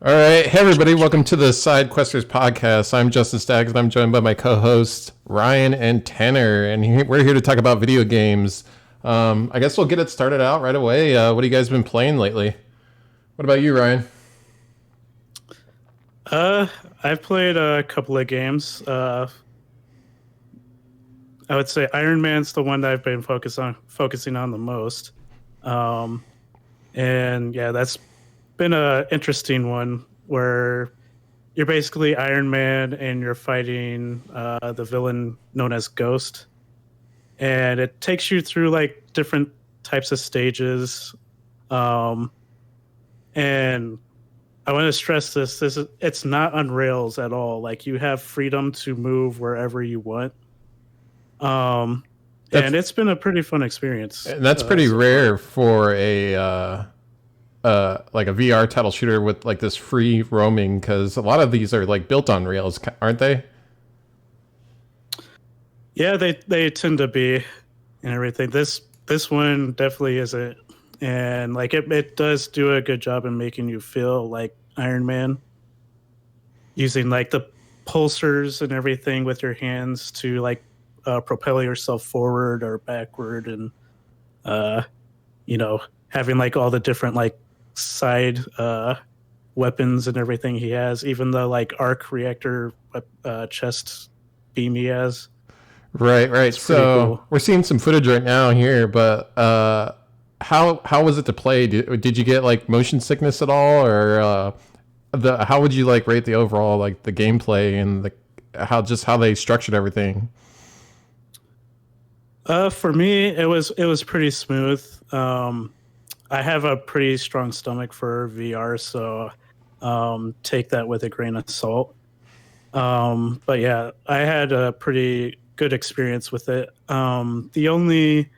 All right. Hey, everybody. Welcome to the SideQuesters podcast. I'm Justin Staggs, and I'm joined by my co hosts, Ryan and Tanner. And we're here to talk about video games. I guess we'll get it started out right away. What have you guys been playing lately? What about you, Ryan? Uh, I've played a couple of games. I would say Iron Man's the one that I've been focusing on the most. Um, and yeah, that's been a interesting one where you're basically Iron Man and you're fighting the villain known as Ghost, and it takes you through like different types of stages. Um, and I want to stress this: it's not on rails at all. Like you have freedom to move wherever you want. Um, That's and it's been a pretty fun experience that's pretty so far. rare for a like a VR title shooter with like this free roaming, because a lot of these are like built on Rails, aren't they? Yeah, they tend to be and everything. This one definitely isn't, and like it does do a good job in making you feel like Iron Man, using like the pulsers and everything with your hands to like propel yourself forward or backward, and uh, you know having like all the different like side weapons and everything he has, even the like arc reactor chest beam he has. Right, right. It's pretty So cool. we're seeing some footage right now here, but how was it to play? Did you get like motion sickness at all, or the how would you like rate the overall like the gameplay and the how they structured everything? For me, it was pretty smooth. I have a pretty strong stomach for VR, so take that with a grain of salt. But yeah, I had a pretty good experience with it. The only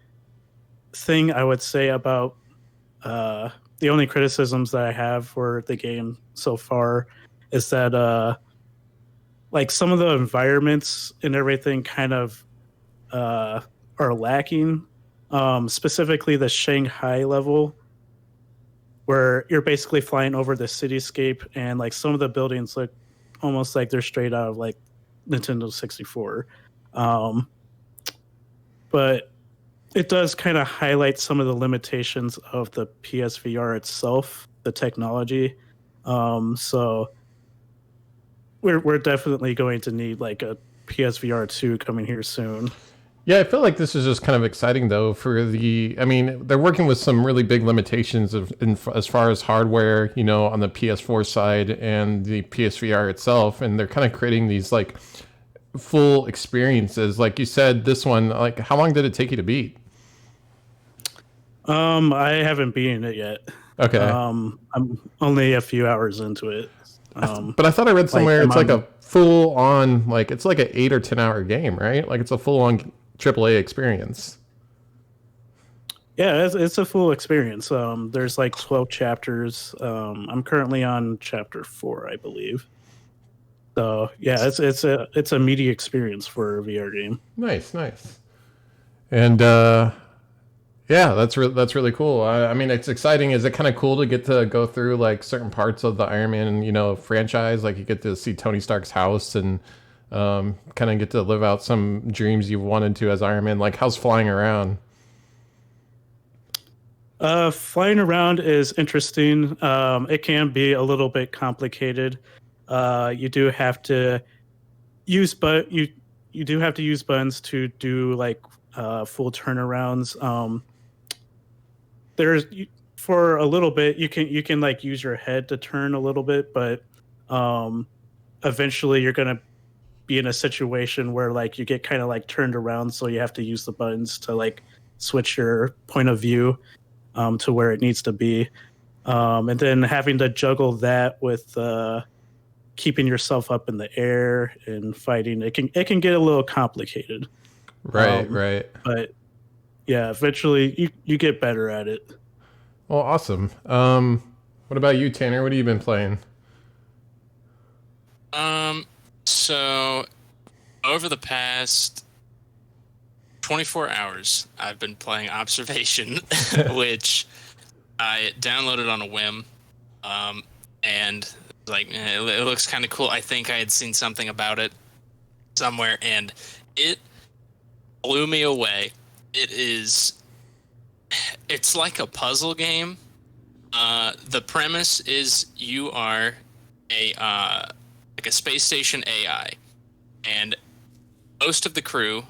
thing I would say about the only criticisms that I have for the game so far is that like some of the environments and everything kind of uh, are lacking. Specifically, the Shanghai level, where you're basically flying over the cityscape, and like some of the buildings look almost like they're straight out of like Nintendo 64. Um, but it does kind of highlight some of the limitations of the PSVR itself, the technology. So we're definitely going to need like a PSVR 2 coming here soon. Yeah, I feel like this is just kind of exciting though for the. I mean, they're working with some really big limitations as far as hardware, on the PS4 side and the PSVR itself, and they're kind of creating these like full experiences. Like you said, this one, like how long did it take you to beat? I haven't beaten it yet. Okay, I'm only a few hours into it. but I thought I read Like somewhere I'm it's like on. a full on like it's like an 8 or 10 hour game, right? Like it's a full on AAA experience. Yeah, it's a full experience. There's like 12 chapters. I'm currently on chapter 4, I believe. So yeah, it's a meaty experience for a VR game. Nice, nice. And yeah, that's really cool. I mean, it's exciting. Is it kind of cool to get to go through like certain parts of the Iron Man, franchise? Like you get to see Tony Stark's house and kind of get to live out some dreams you've wanted to as Iron Man. Like how's flying around? Flying around is interesting. It can be a little bit complicated. You do have to you do have to use buttons to do like full turnarounds. There's for a little bit you can like use your head to turn a little bit, but um, eventually you're gonna be in a situation where like you get kind of like turned around, so you have to use the buttons to like switch your point of view to where it needs to be, and then having to juggle that with keeping yourself up in the air and fighting. It can get a little complicated, Right, um, right. but yeah, eventually you get better at it. Well, awesome. What about you, Tanner? What have you been playing? Um, so over the past 24 hours, I've been playing Observation, which I downloaded on a whim. Um, and Like, it looks kind of cool. I think I had seen something about it somewhere, and it blew me away. It's like a puzzle game. The premise is you are like a space station AI, and most of the crew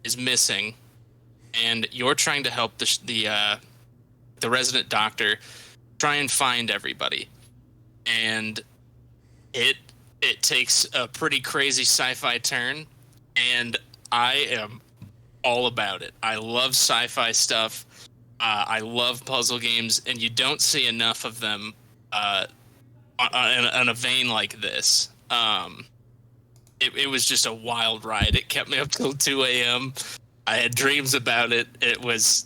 is missing, and you're trying to help the resident doctor try and find everybody. And it takes a pretty crazy sci-fi turn, and I am all about it. I love sci-fi stuff. I love puzzle games, and you don't see enough of them in a vein like this. It was just a wild ride. It kept me up till 2 a.m. I had dreams about it. It was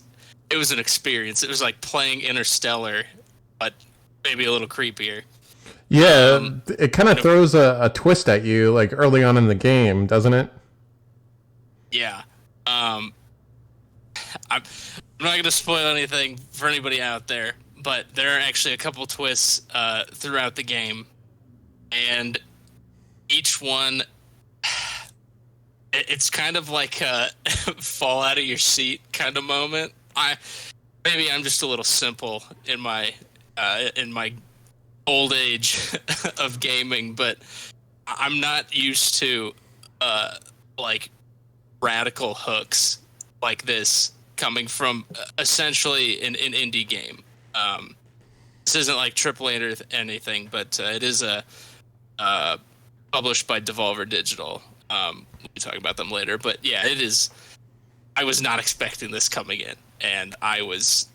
an experience. It was like playing Interstellar, but maybe a little creepier. Yeah, it kind of throws a twist at you, like early on in the game, doesn't it? Yeah. I'm not going to spoil anything for anybody out there, but there are actually a couple twists throughout the game, and each one, it's kind of like a fall out of your seat kind of moment. Maybe I'm just a little simple in my old age of gaming, but I'm not used to like radical hooks like this coming from essentially an indie game. This isn't like AAA or anything, but it is published by Devolver Digital. We'll be talking about them later, but yeah, it is. I was not expecting this coming in, and I was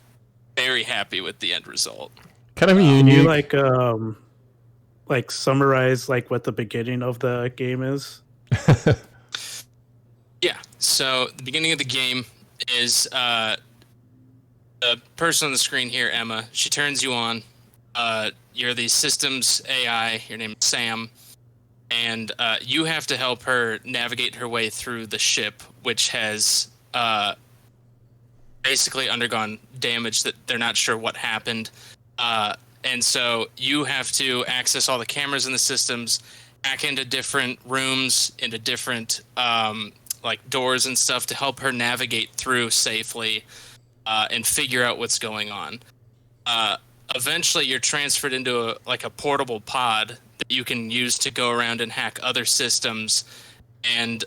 very happy with the end result. Kind of Can unique. you like summarize like what the beginning of the game is? Yeah. So the beginning of the game is the person on the screen here, Emma. She turns you on. You're the systems AI. Your name is Sam, and you have to help her navigate her way through the ship, which has basically undergone damage that they're not sure what happened. And so you have to access all the cameras in the systems, hack into different rooms, into different like doors and stuff to help her navigate through safely and figure out what's going on. Eventually, you're transferred into a portable pod that you can use to go around and hack other systems. And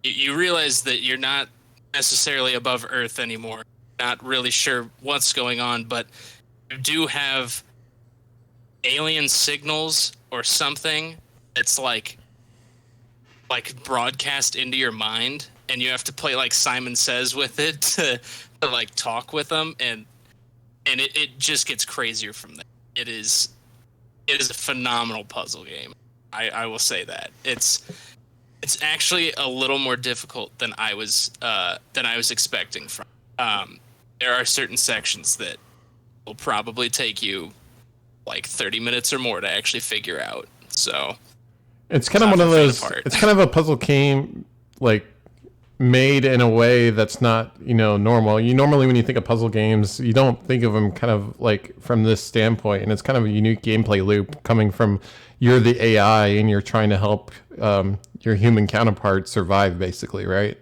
you realize that you're not necessarily above Earth anymore. Not really sure what's going on, but you do have alien signals or something that's like broadcast into your mind, and you have to play like Simon Says with it to like talk with them, and it just gets crazier from there. It is a phenomenal puzzle game. I will say that it's actually a little more difficult than I was expecting from. There are certain sections that will probably take you like 30 minutes or more to actually figure out. So It's kind of one of those. It's kind of a puzzle game, like made in a way that's not normal. You normally, when you think of puzzle games, you don't think of them kind of like from this standpoint, and it's kind of a unique gameplay loop coming from you're the AI and you're trying to help your human counterpart survive, basically, right?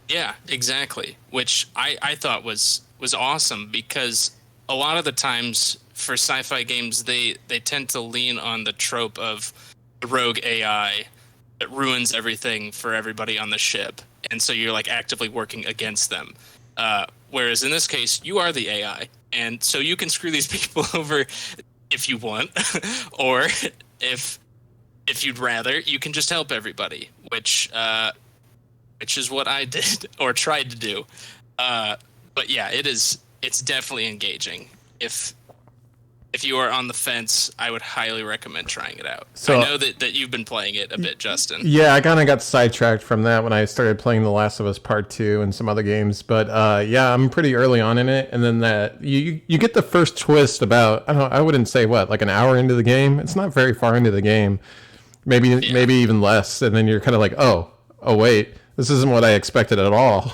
Yeah, exactly. Which I thought was awesome, because a lot of the times for sci-fi games they tend to lean on the trope of the rogue AI that ruins everything for everybody on the ship, and so you're like actively working against them. Whereas in this case, you are the AI, and so you can screw these people over if you want, or if you'd rather, you can just help everybody, which is what I did or tried to do. But yeah, it's definitely engaging. If you are on the fence, I would highly recommend trying it out. So I know that you've been playing it a bit, Justin. Yeah, I kind of got sidetracked from that when I started playing The Last of Us Part 2 and some other games. But yeah, I'm pretty early on in it. And then that you get the first twist about, I wouldn't say like an hour into the game. It's not very far into the game. Maybe even less. And then you're kind of like, oh wait, this isn't what I expected at all.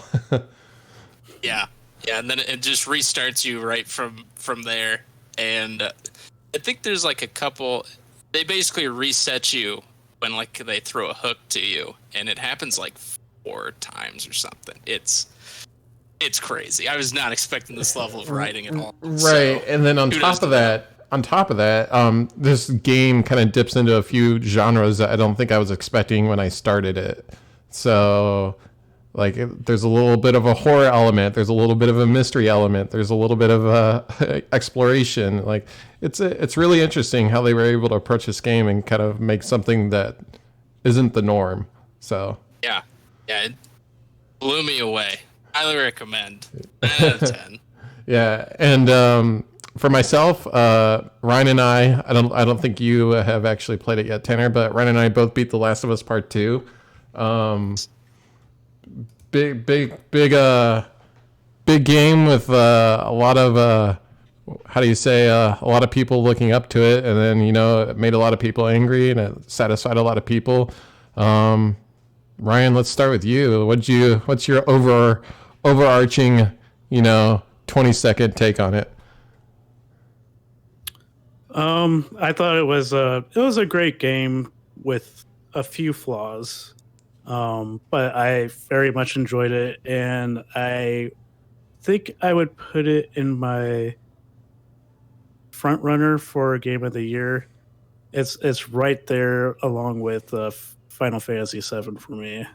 Yeah, and then it just restarts you right from there. And I think there's like a couple. they basically reset you when like they throw a hook to you, and it happens like 4 times or something. It's crazy. I was not expecting this level of writing at all. Right, So, and then on kudos top to of them. that, this game kind of dips into a few genres that I don't think I was expecting when I started it. So, like, there's a little bit of a horror element, there's a little bit of a mystery element, there's a little bit of exploration. Like, it's really interesting how they were able to approach this game and kind of make something that isn't the norm. So, Yeah, yeah, it blew me away. Highly recommend. 9 out of 10. yeah, and for myself, Ryan and I don't think you have actually played it yet, Tanner, but Ryan and I both beat The Last of Us Part 2. Big game with a lot of how do you say a lot of people looking up to it, and then it made a lot of people angry and it satisfied a lot of people. Ryan, let's start with you. What's your overarching 20-second take on it? I thought it was a great game with a few flaws. But I very much enjoyed it, and I think I would put it in my front runner for Game of the Year. It's right there along with Final Fantasy VII for me.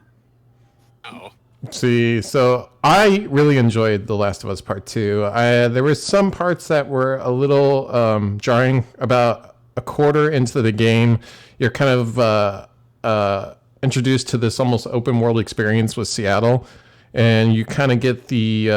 Oh, See, so I really enjoyed The Last of Us Part 2. There were some parts that were a little jarring. About a quarter into the game, you're kind of introduced to this almost open world experience with Seattle, and you kind of get the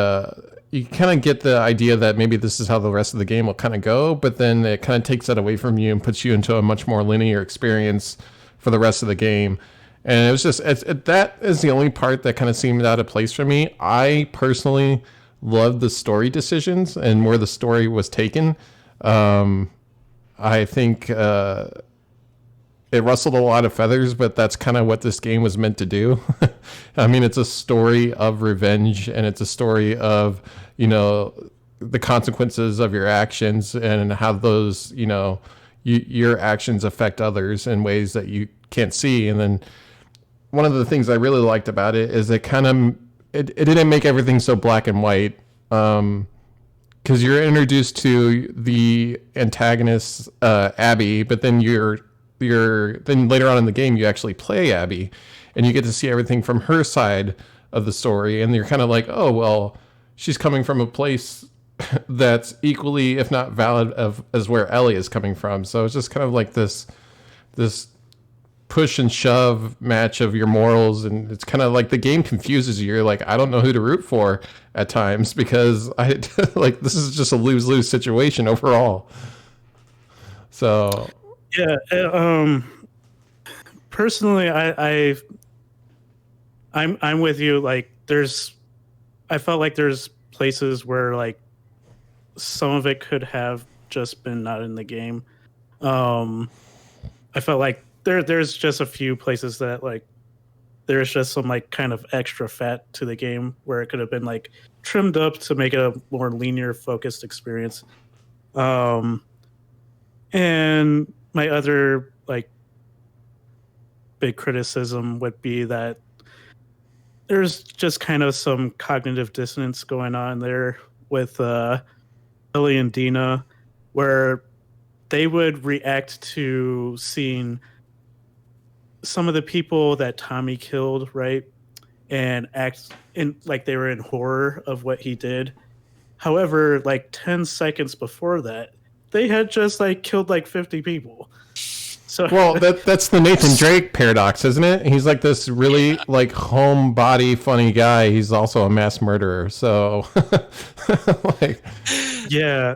idea that maybe this is how the rest of the game will kind of go, but then it kind of takes that away from you and puts you into a much more linear experience for the rest of the game. And it was just that is the only part that kind of seemed out of place for me. I personally loved the story decisions and where the story was taken. I think it rustled a lot of feathers, but that's kind of what this game was meant to do. I mean, it's a story of revenge, and it's a story of the consequences of your actions and how those your actions affect others in ways that you can't see. And then one of the things I really liked about it is it didn't make everything so black and white, because you're introduced to the antagonist, Abby, but then then later on in the game you actually play Abby, and you get to see everything from her side of the story, and you're kind of like, oh well, she's coming from a place that's equally, if not valid, as where Ellie is coming from. So it's just kind of like this push and shove match of your morals, and it's kind of like the game confuses you. You're like, I don't know who to root for at times, because I like this is just a lose-lose situation overall. So Yeah. Personally, I'm with you. Like, I felt like there's places where like some of it could have just been not in the game. I felt like there's just a few places that like there's just some like kind of extra fat to the game where it could have been like trimmed up to make it a more linear focused experience. And my other like big criticism would be that there's just kind of some cognitive dissonance going on there with Ellie and Dina, where they would react to seeing some of the people that Tommy killed, right? And act in like they were in horror of what he did. However, like 10 seconds before that, they had just like killed like 50 people. So well, that's the Nathan Drake paradox, isn't it? He's like this really like homebody funny guy. He's also a mass murderer. So like yeah.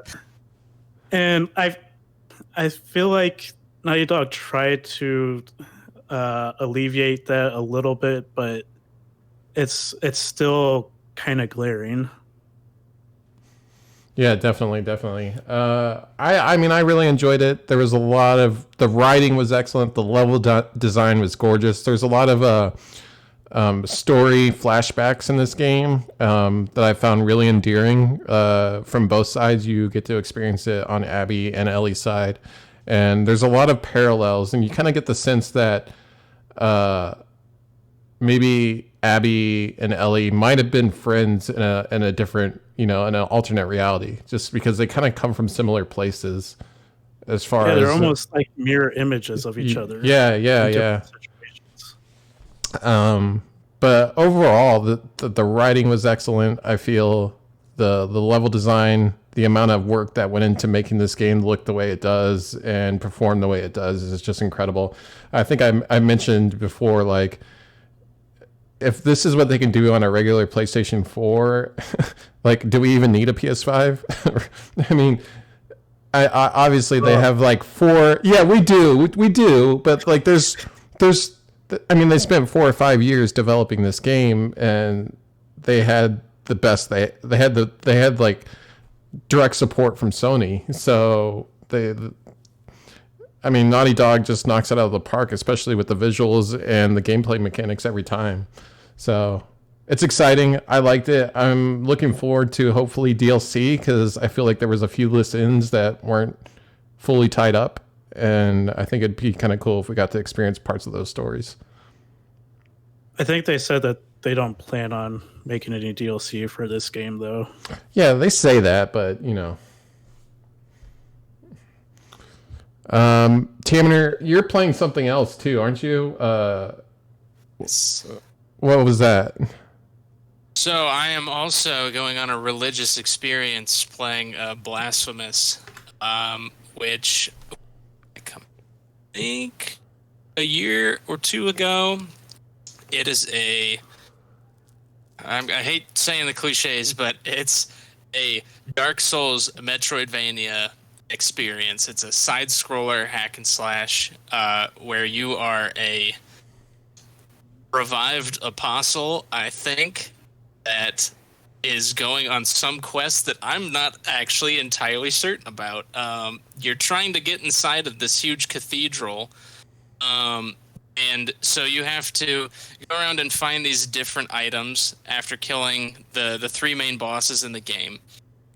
And I feel like Naughty Dog tried to alleviate that a little bit, but it's still kind of glaring. Yeah, definitely. I mean, I really enjoyed it. There was a lot of the writing was excellent. The level design was gorgeous. There's a lot of story flashbacks in this game that I found really endearing. From both sides, you get to experience it on Abby and Ellie's side, and there's a lot of parallels, and you kind of get the sense that maybe Abby and Ellie might have been friends in a different, in an alternate reality, just because they kind of come from similar places as far as they're almost like mirror images of each other. Yeah. Situations. But overall, the writing was excellent. I feel the level design, the amount of work that went into making this game look the way it does and perform the way it does is just incredible. I think I mentioned before, like, if this is what they can do on a regular PlayStation 4, like, do we even need a PS5? I mean, I obviously they have like 4. Yeah, we do. But like, there's. I mean, they spent 4 or 5 years developing this game, and they had the best. They had like direct support from Sony. So I mean, Naughty Dog just knocks it out of the park, especially with the visuals and the gameplay mechanics every time. So it's exciting. I liked it. I'm looking forward to hopefully DLC, because I feel like there was a few loose ends that weren't fully tied up, and I think it'd be kind of cool if we got to experience parts of those stories. I think they said that they don't plan on making any DLC for this game, though. Yeah, they say that, but Taminer, you're playing something else too, aren't you? What was that? So I am also going on a religious experience playing Blasphemous, which I think a year or two ago. It is I hate saying the cliches, but it's a Dark Souls Metroidvania experience. It's a side-scroller hack and slash where you are a revived apostle, I think, that is going on some quest that I'm not actually entirely certain about. You're trying to get inside of this huge cathedral, and so you have to go around and find these different items after killing the 3 main bosses in the game.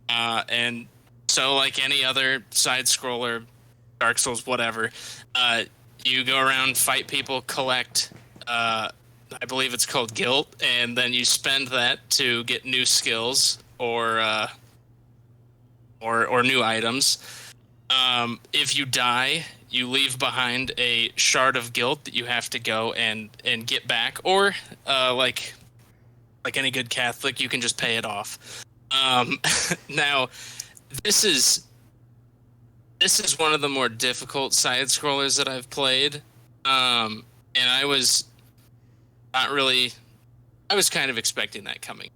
And so, like any other side-scroller, Dark Souls, whatever, you go around, fight people, collect... I believe it's called guilt, and then you spend that to get new skills or new items. If you die, you leave behind a shard of guilt that you have to go and get back, or like any good Catholic, you can just pay it off. Now, this is one of the more difficult side scrollers that I've played, and I was kind of expecting that coming.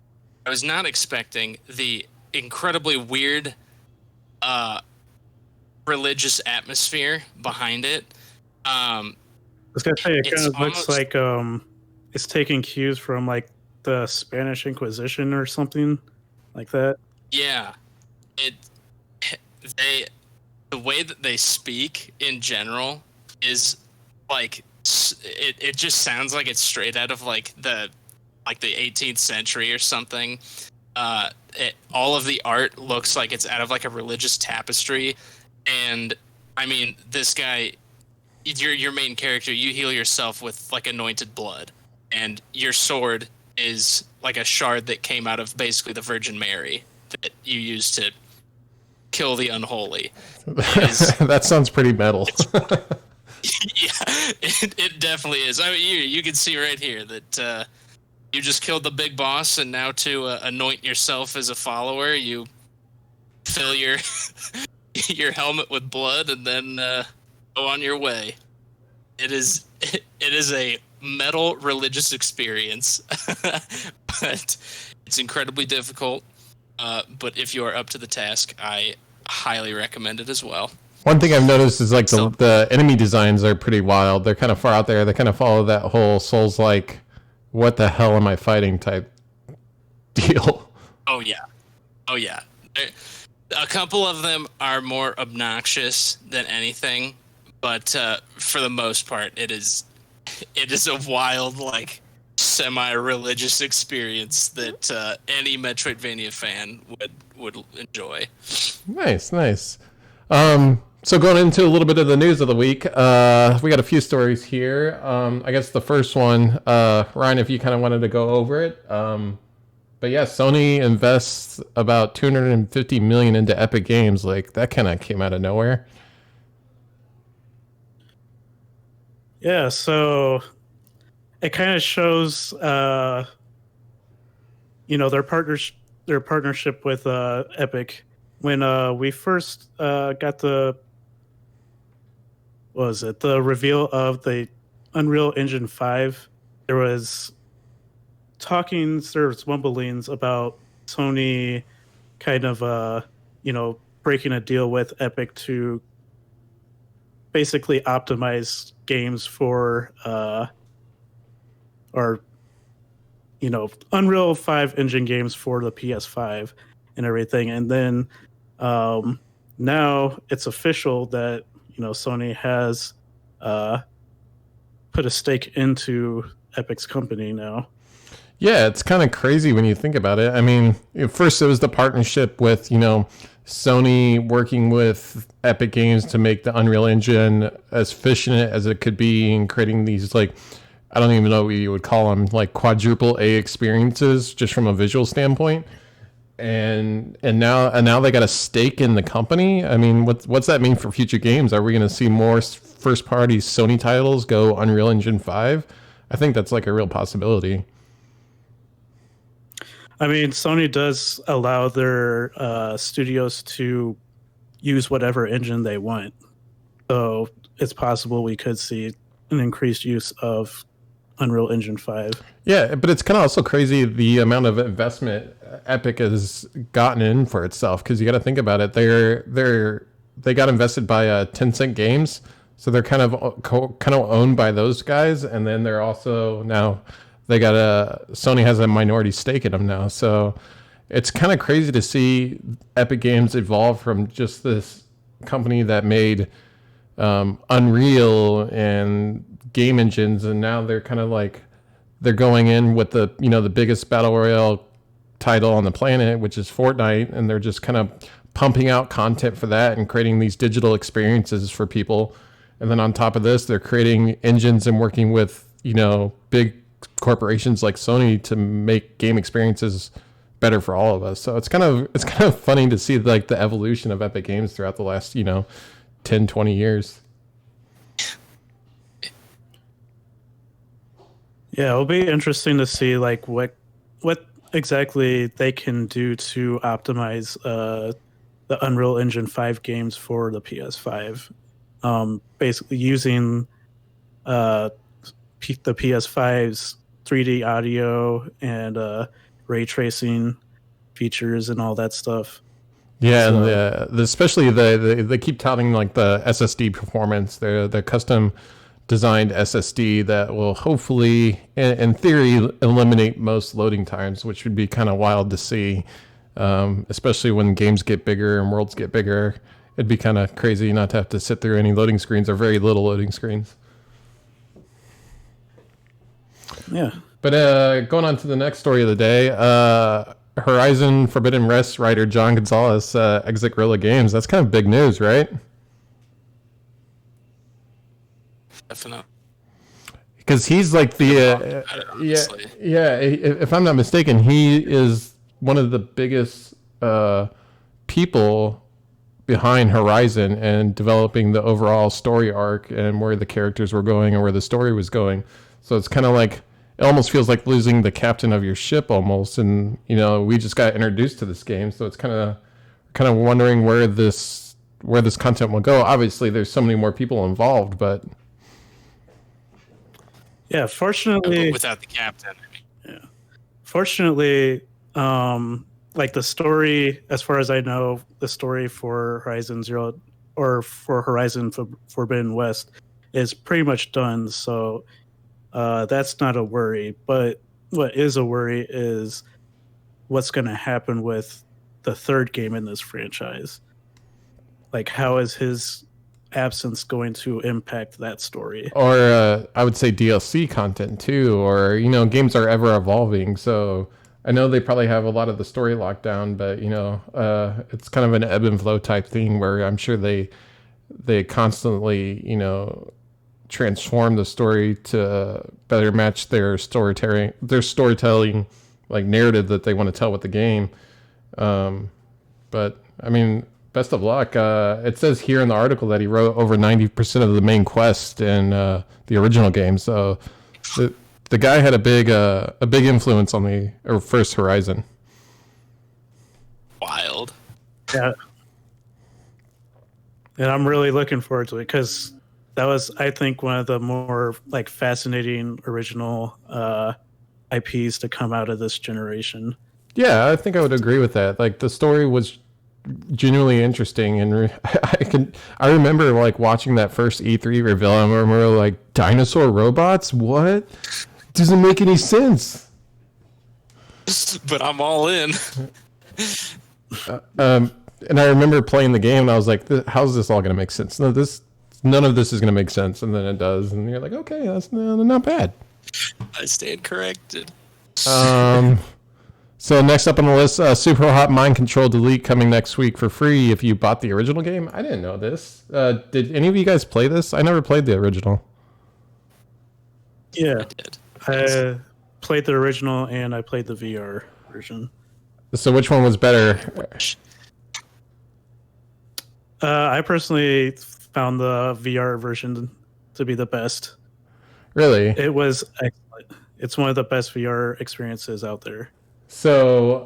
I was not expecting the incredibly weird religious atmosphere behind it. I was gonna say, it kind of looks like it's taking cues from like the Spanish Inquisition or something like that. Yeah, the way that they speak in general is like it just sounds like it's straight out of like the 18th century or something. All of the art looks like it's out of like a religious tapestry, and I mean, this guy, your main character, you heal yourself with like anointed blood, and your sword is like a shard that came out of basically the Virgin Mary that you use to kill the unholy. That sounds pretty metal. Yeah, it definitely is. I mean, you can see right here that you just killed the big boss, and now to anoint yourself as a follower, you fill your your helmet with blood, and then go on your way. It is a metal religious experience, but it's incredibly difficult. But if you are up to the task, I highly recommend it as well. One thing I've noticed is like the enemy designs are pretty wild. They're kind of far out there. They kind of follow that whole Souls-like, what the hell am I fighting type deal. Oh yeah. A couple of them are more obnoxious than anything, but for the most part, it is a wild, like, semi-religious experience that any Metroidvania fan would enjoy. Nice. So going into a little bit of the news of the week, we got a few stories here. I guess the first one, Ryan, if you kind of wanted to go over it. But yeah, Sony invests about 250 million into Epic Games. Like that kind of came out of nowhere. Yeah, so it kind of shows, their partnership with Epic. When we first got the reveal of the Unreal Engine 5, there was mumblings about Sony kind of breaking a deal with Epic to basically optimize games for or Unreal 5 engine games for the PS5 and everything. And then now it's official that Sony has put a stake into Epic's company now. Yeah, it's kind of crazy when you think about it. I mean, at first it was the partnership with, Sony working with Epic Games to make the Unreal Engine as efficient as it could be and creating these, like, I don't even know what you would call them, like quadruple A experiences just from a visual standpoint. And now they got a stake in the company. I mean, what's that mean for future games? Are we going to see more first party Sony titles go Unreal Engine 5? I think that's like a real possibility. I mean, Sony does allow their studios to use whatever engine they want. So it's possible we could see an increased use of Unreal Engine 5. Yeah, but it's kind of also crazy the amount of investment Epic has gotten in for itself, because you got to think about it. They got invested by Tencent Games, so they're kind of owned by those guys, and then they're also now Sony has a minority stake in them now. So it's kind of crazy to see Epic Games evolve from just this company that made Unreal and game engines, and now they're kind of like they're going in with the biggest battle royale title on the planet, which is Fortnite, and they're just kind of pumping out content for that and creating these digital experiences for people. And then on top of this, they're creating engines and working with big corporations like Sony to make game experiences better for all of us. So it's kind of funny to see like the evolution of Epic Games throughout the last 10, 20 years. Yeah, it'll be interesting to see like what exactly they can do to optimize the Unreal Engine 5 games for the PS5. Basically using the PS5's 3D audio and ray tracing features and all that stuff. Yeah, so, and especially they keep touting like the SSD performance, the custom designed SSD that will hopefully, in theory, eliminate most loading times, which would be kind of wild to see, especially when games get bigger and worlds get bigger. It'd be kind of crazy not to have to sit through any loading screens or very little loading screens. Yeah. But going on to the next story of the day, Horizon Forbidden West writer John Gonzalez exit Guerrilla Games. That's kind of big news, right? Definitely. Because he's like the if I'm not mistaken, he is one of the biggest people behind Horizon and developing the overall story arc and where the characters were going and where the story was going. So it's kind of like, it almost feels like losing the captain of your ship almost. And we just got introduced to this game, so it's kind of wondering where this content will go. Obviously, there's so many more people involved, but. Yeah, fortunately, without the captain. Yeah, fortunately, like the story, as far as I know, the story for Horizon Forbidden West is pretty much done. So that's not a worry. But what is a worry is what's going to happen with the third game in this franchise. Like, how is his absence going to impact that story? Or I would say DLC content too, or games are ever evolving, so I know they probably have a lot of the story locked down, but it's kind of an ebb and flow type thing where I'm sure they they constantly, transform the story to better match their storytelling like narrative that they want to tell with the game. But I mean, best of luck. It says here in the article that he wrote over 90% of the main quest in the original game. So the guy had a big influence on the first Horizon. Wild. Yeah. And I'm really looking forward to it because that was, I think, one of the more like fascinating original IPs to come out of this generation. Yeah, I think I would agree with that. Like the story was genuinely interesting, and I remember like watching that first E3 reveal. I remember like dinosaur robots. What? Doesn't make any sense. But I'm all in. And I remember playing the game, and I was like, "How's this all going to make sense? None of this is going to make sense." And then it does, and you're like, "Okay, that's not bad." I stand corrected. So next up on the list, Super Hot Mind Control Delete coming next week for free if you bought the original game. I didn't know this. Did any of you guys play this? I never played the original. Yeah, I did. I played the original and I played the VR version. So which one was better? I personally found the VR version to be the best. Really? It was excellent. It's one of the best VR experiences out there. So,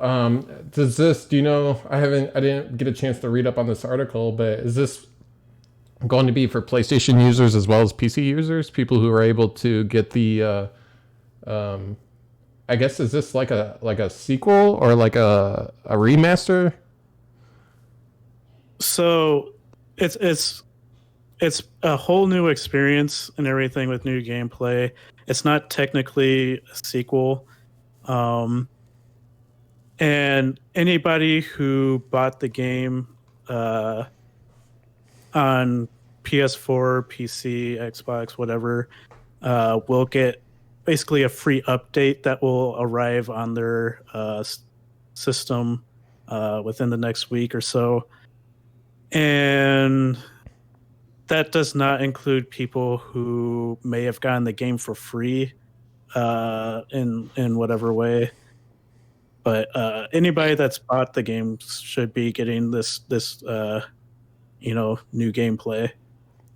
do you know, I didn't get a chance to read up on this article, but is this going to be for PlayStation users as well as PC users? People who are able to get the, I guess, is this like a sequel or like a remaster? So it's a whole new experience and everything with new gameplay. It's not technically a sequel. And anybody who bought the game on PS4, PC, Xbox, whatever, will get basically a free update that will arrive on their system within the next week or so. And that does not include people who may have gotten the game for free in whatever way. But anybody that's bought the game should be getting this new gameplay.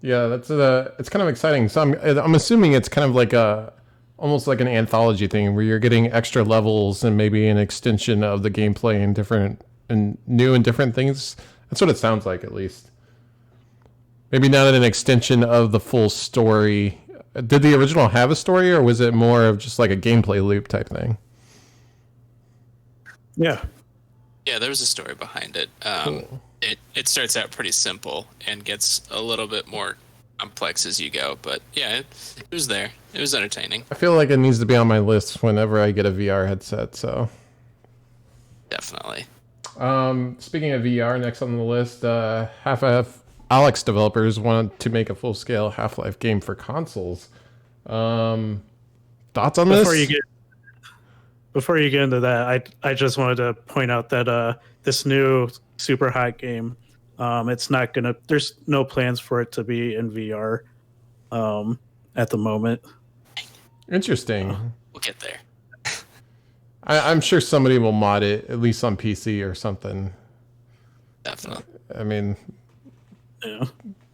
Yeah, it's kind of exciting. So I'm assuming it's kind of like almost like an anthology thing where you're getting extra levels and maybe an extension of the gameplay and new and different things. That's what it sounds like, at least. Maybe not an extension of the full story. Did the original have a story, or was it more of just like a gameplay loop type thing? Yeah. Yeah, there was a story behind it. Cool. It starts out pretty simple and gets a little bit more complex as you go. But yeah, it was there. It was entertaining. I feel like it needs to be on my list whenever I get a VR headset. So Definitely. speaking of VR, next on the list, Half-Life Alyx developers want to make a full-scale Half-Life game for consoles. Thoughts on this? Before you get into that, I just wanted to point out that this new Super Hot game, it's not gonna. There's no plans for it to be in VR at the moment. Interesting. We'll get there. I'm sure somebody will mod it, at least on PC or something. Definitely. I mean, Yeah.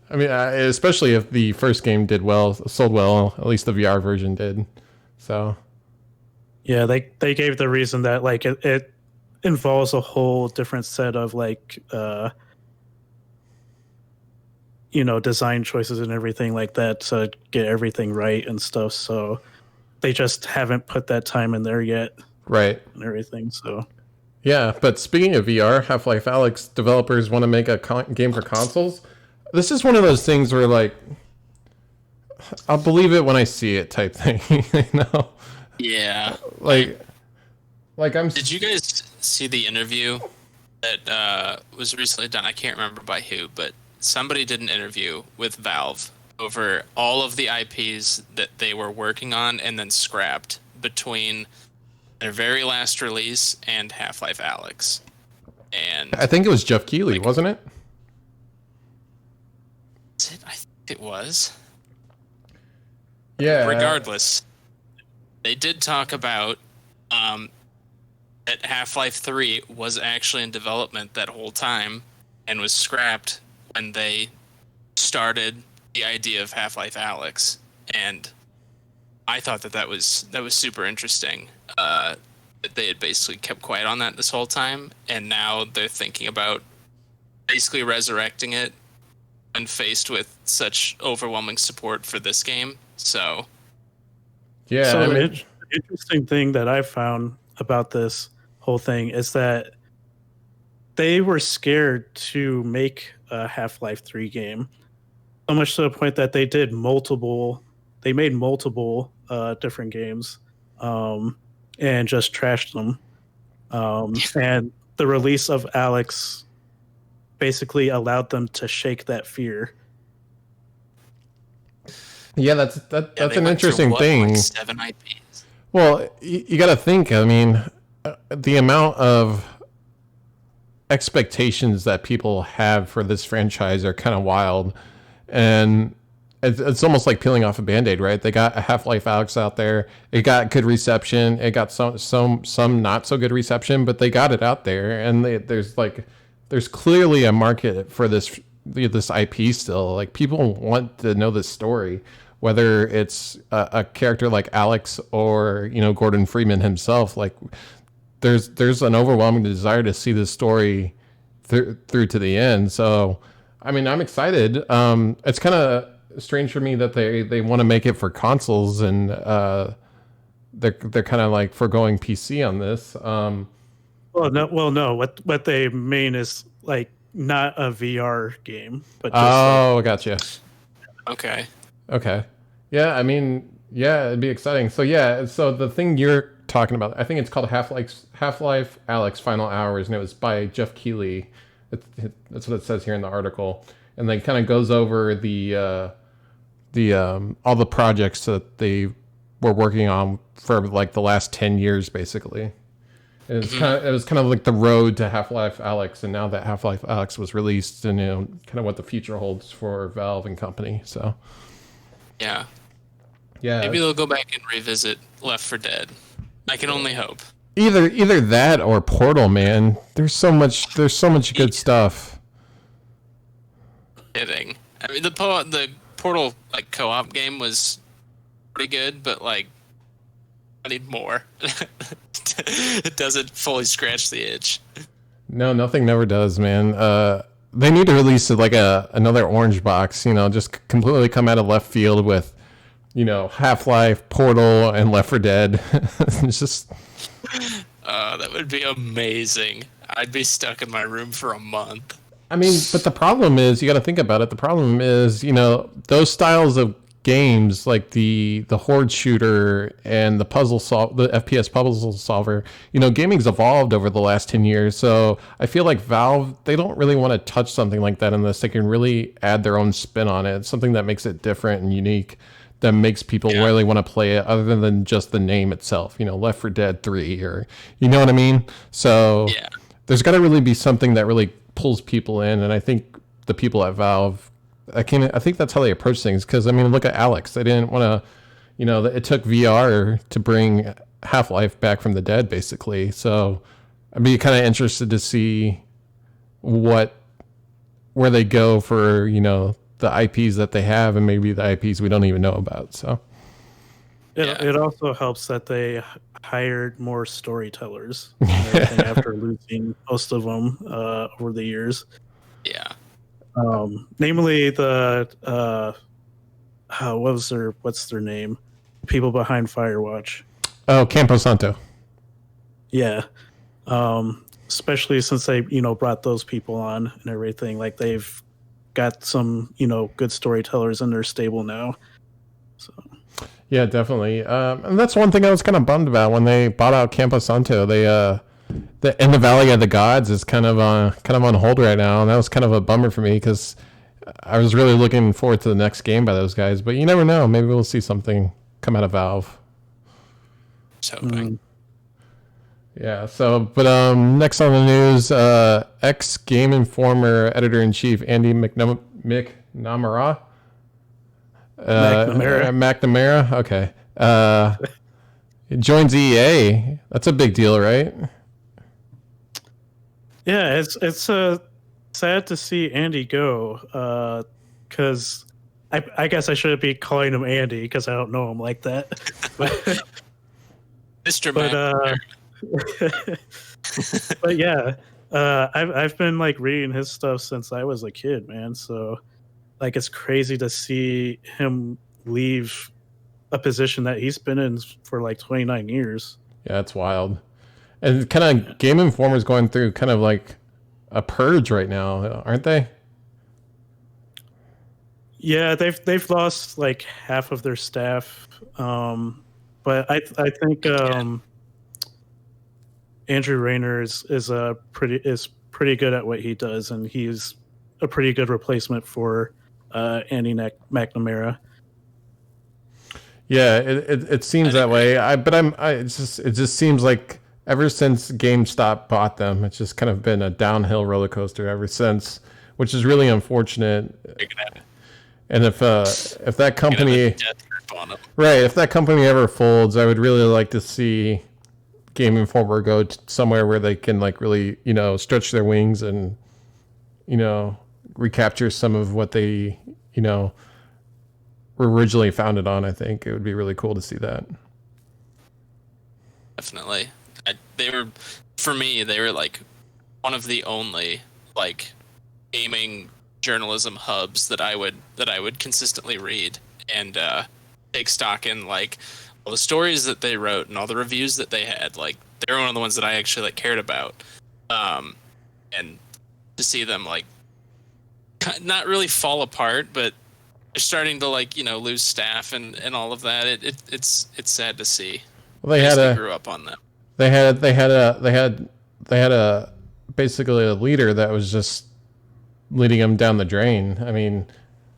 Especially if the first game sold well, at least the VR version did. So, Yeah, they gave the reason that like it involves a whole different set of like design choices and everything like that to get everything right and stuff. So they just haven't put that time in there yet. right. And everything. So Yeah, but speaking of VR, Half-Life Alyx developers want to make a game for consoles. This is one of those things where, like, I'll believe it when I see it type thing, Yeah. Like Did you guys see the interview that was recently done? I can't remember by who, but somebody did an interview with Valve over all of the IPs that they were working on and then scrapped between their very last release and Half-Life Alyx. And I think it was Jeff Keighley, wasn't it? I think it was. Yeah. Regardless, they did talk about that Half-Life 3 was actually in development that whole time and was scrapped when they started the idea of Half-Life Alyx. And I thought that was super interesting. That they had basically kept quiet on that this whole time, and now they're thinking about basically resurrecting it when faced with such overwhelming support for this game. So, Yeah. So I the mean, interesting thing that I found about this whole thing is that they were scared to make a Half-Life 3 game, so much to the point that they made multiple different games, and just trashed them. And the release of Alex basically allowed them to shake that fear. yeah, that's they an went through, interesting what, thing. like 7 IPs. Well, you got to think. I mean, the amount of expectations that people have for this franchise are kind of wild, and it's almost like peeling off a band-aid, right? They got a Half-Life Alyx out there. It got good reception. It got some not so good reception, but they got it out there, and there's clearly a market for this IP still. Like, people want to know this story, whether it's a character like Alex or Gordon Freeman himself. Like, there's an overwhelming desire to see this story through to the end. So, I mean, I'm excited. It's kind of strange for me that they want to make it for consoles, and they're kind of like foregoing PC on this. No. What they mean is like not a VR game, but just Gotcha. Okay. Yeah, I mean, yeah, it'd be exciting. So yeah, so the thing you're talking about, I think it's called Half-Life Alyx Final Hours, and it was by Jeff Keighley. That's what it says here in the article, and then kind of goes over the all the projects that they were working on for like the last 10 years, basically. And it was kind of like the road to Half-Life Alyx, and now that Half-Life Alyx was released, and kind of what the future holds for Valve and company. So Yeah. yeah, Maybe they'll go back and revisit Left 4 Dead. I can only hope. either that or Portal, man. There's so much good stuff. Kidding. I mean, the Portal like co-op game was pretty good, but like I need more. It doesn't fully scratch the itch. No, nothing never does, man. They need to release like another orange box, just completely come out of left field with, Half-Life, Portal, and Left 4 Dead. It's just... That would be amazing. I'd be stuck in my room for a month. I mean, but the problem is, you got to think about it. The problem is, those styles of games, like the horde shooter and the FPS puzzle solver, gaming's evolved over the last 10 years. So I feel like Valve, they don't really want to touch something like that unless they can really add their own spin on it, something that makes it different and unique, that makes people really want to play it, other than just the name itself, Left 4 Dead 3, or you know what I mean? So there's got to really be something that really pulls people in, and I think the people at Valve, I think that's how they approach things. Because I mean, look at Alex. They didn't want to, it took VR to bring Half-Life back from the dead, basically. So I'd be kind of interested to see where they go for the IPs that they have, and maybe the IPs we don't even know about. So it also helps that they hired more storytellers and everything after losing most of them over the years. Yeah. Namely the what's their name? People behind Firewatch. Oh, Camposanto. Yeah. Especially since they, brought those people on and everything. Like, they've got some, good storytellers in their stable now. So yeah, definitely. And that's one thing I was kind of bummed about when they bought out Camposanto. They In the Valley of the Gods is kind of on hold right now, and that was kind of a bummer for me, because I was really looking forward to the next game by those guys. But you never know, maybe we'll see something come out of Valve. So yeah. So, but next on the news, ex Game Informer editor in chief Andy McNamara. McNamara. McNamara. Okay. It joins EA. That's a big deal, right? Yeah, it's sad to see Andy go. Because I guess I shouldn't be calling him Andy because I don't know him like that. Mr. But McNamara. but yeah, I've been like reading his stuff since I was a kid, man. So like it's crazy to see him leave a position that he's been in for like 29 years. Yeah, it's wild. And kind of Game Informer's going through kind of like a purge right now, aren't they? Yeah, they've lost like half of their staff. But I think Andrew Rayner is pretty good at what he does, and he's a pretty good replacement for Andy McNamara. Yeah, it seems that way. It just seems like ever since GameStop bought them, it's just kind of been a downhill roller coaster ever since, which is really unfortunate. And if that company, right, if that company ever folds, I would really like to see Game Informer go somewhere where they can like really, stretch their wings and, recapture some of what they, were originally founded on. I think it would be really cool to see that. Definitely. For me, they were like one of the only like gaming journalism hubs that I would consistently read and take stock in, like all the stories that they wrote and all the reviews that they had. Like they were one of the ones that I actually like cared about, and to see them like not really fall apart, but they're starting to like lose staff and all of that. It's sad to see. Well, they grew up on that. They had basically a leader that was just leading them down the drain. I mean,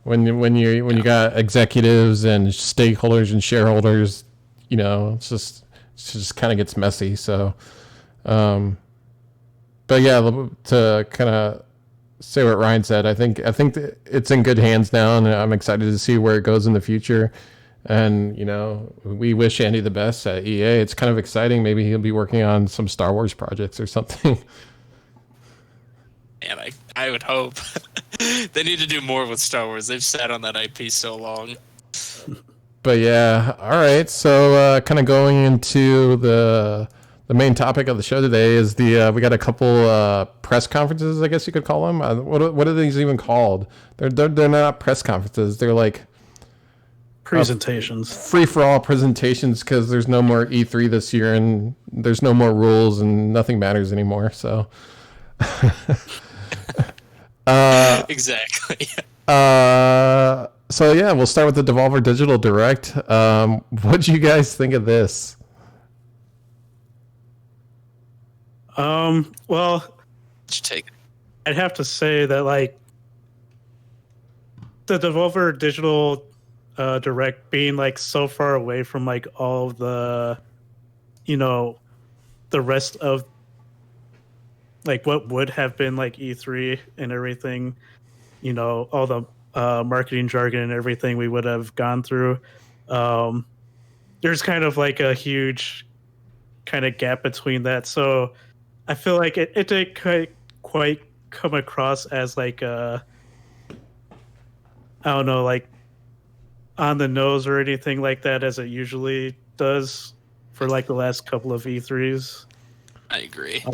when you got executives and stakeholders and shareholders, it just kind of gets messy. So, but yeah, to kind of say what Ryan said, I think it's in good hands now, and I'm excited to see where it goes in the future. And we wish Andy the best at EA. It's kind of exciting. Maybe he'll be working on some Star Wars projects or something. And I would hope they need to do more with Star Wars. They've sat on that IP so long. But yeah, all right. So kind of going into the main topic of the show today is we got a couple press conferences, I guess you could call them. What are these even called? They're not press conferences. They're like presentations, free for all presentations, because there's no more E3 this year and there's no more rules and nothing matters anymore. So. Exactly. So yeah, we'll start with the Devolver Digital Direct. What do you guys think of this? Well, I'd have to say that like the Devolver Digital Direct being like so far away from like all of the the rest of like what would have been like E3 and everything, all the marketing jargon and everything we would have gone through. There's kind of like a huge kind of gap between that. So I feel like it didn't quite come across as like I don't know, like on the nose or anything like that as it usually does for like the last couple of E3s. I agree.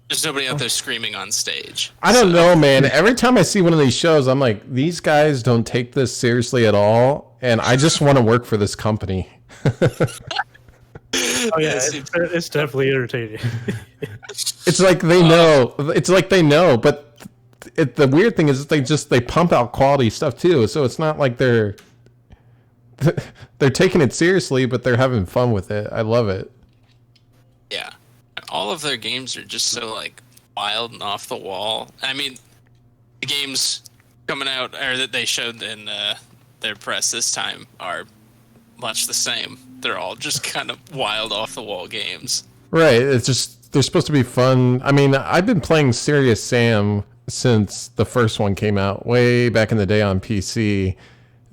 There's nobody out there screaming on stage. I don't know, man. Every time I see one of these shows, I'm like, these guys don't take this seriously at all, and I just want to work for this company. Oh yeah, it's definitely entertaining. It's like they know. It's like they know, but the weird thing is they pump out quality stuff too. So it's not like they're taking it seriously, but they're having fun with it. I love it. Yeah. All of their games are just so like wild and off the wall. I mean, the games coming out or that they showed in their press this time are much the same. They're all just kind of wild, off the wall games. Right. It's just they're supposed to be fun. I mean, I've been playing Serious Sam since the first one came out way back in the day on PC.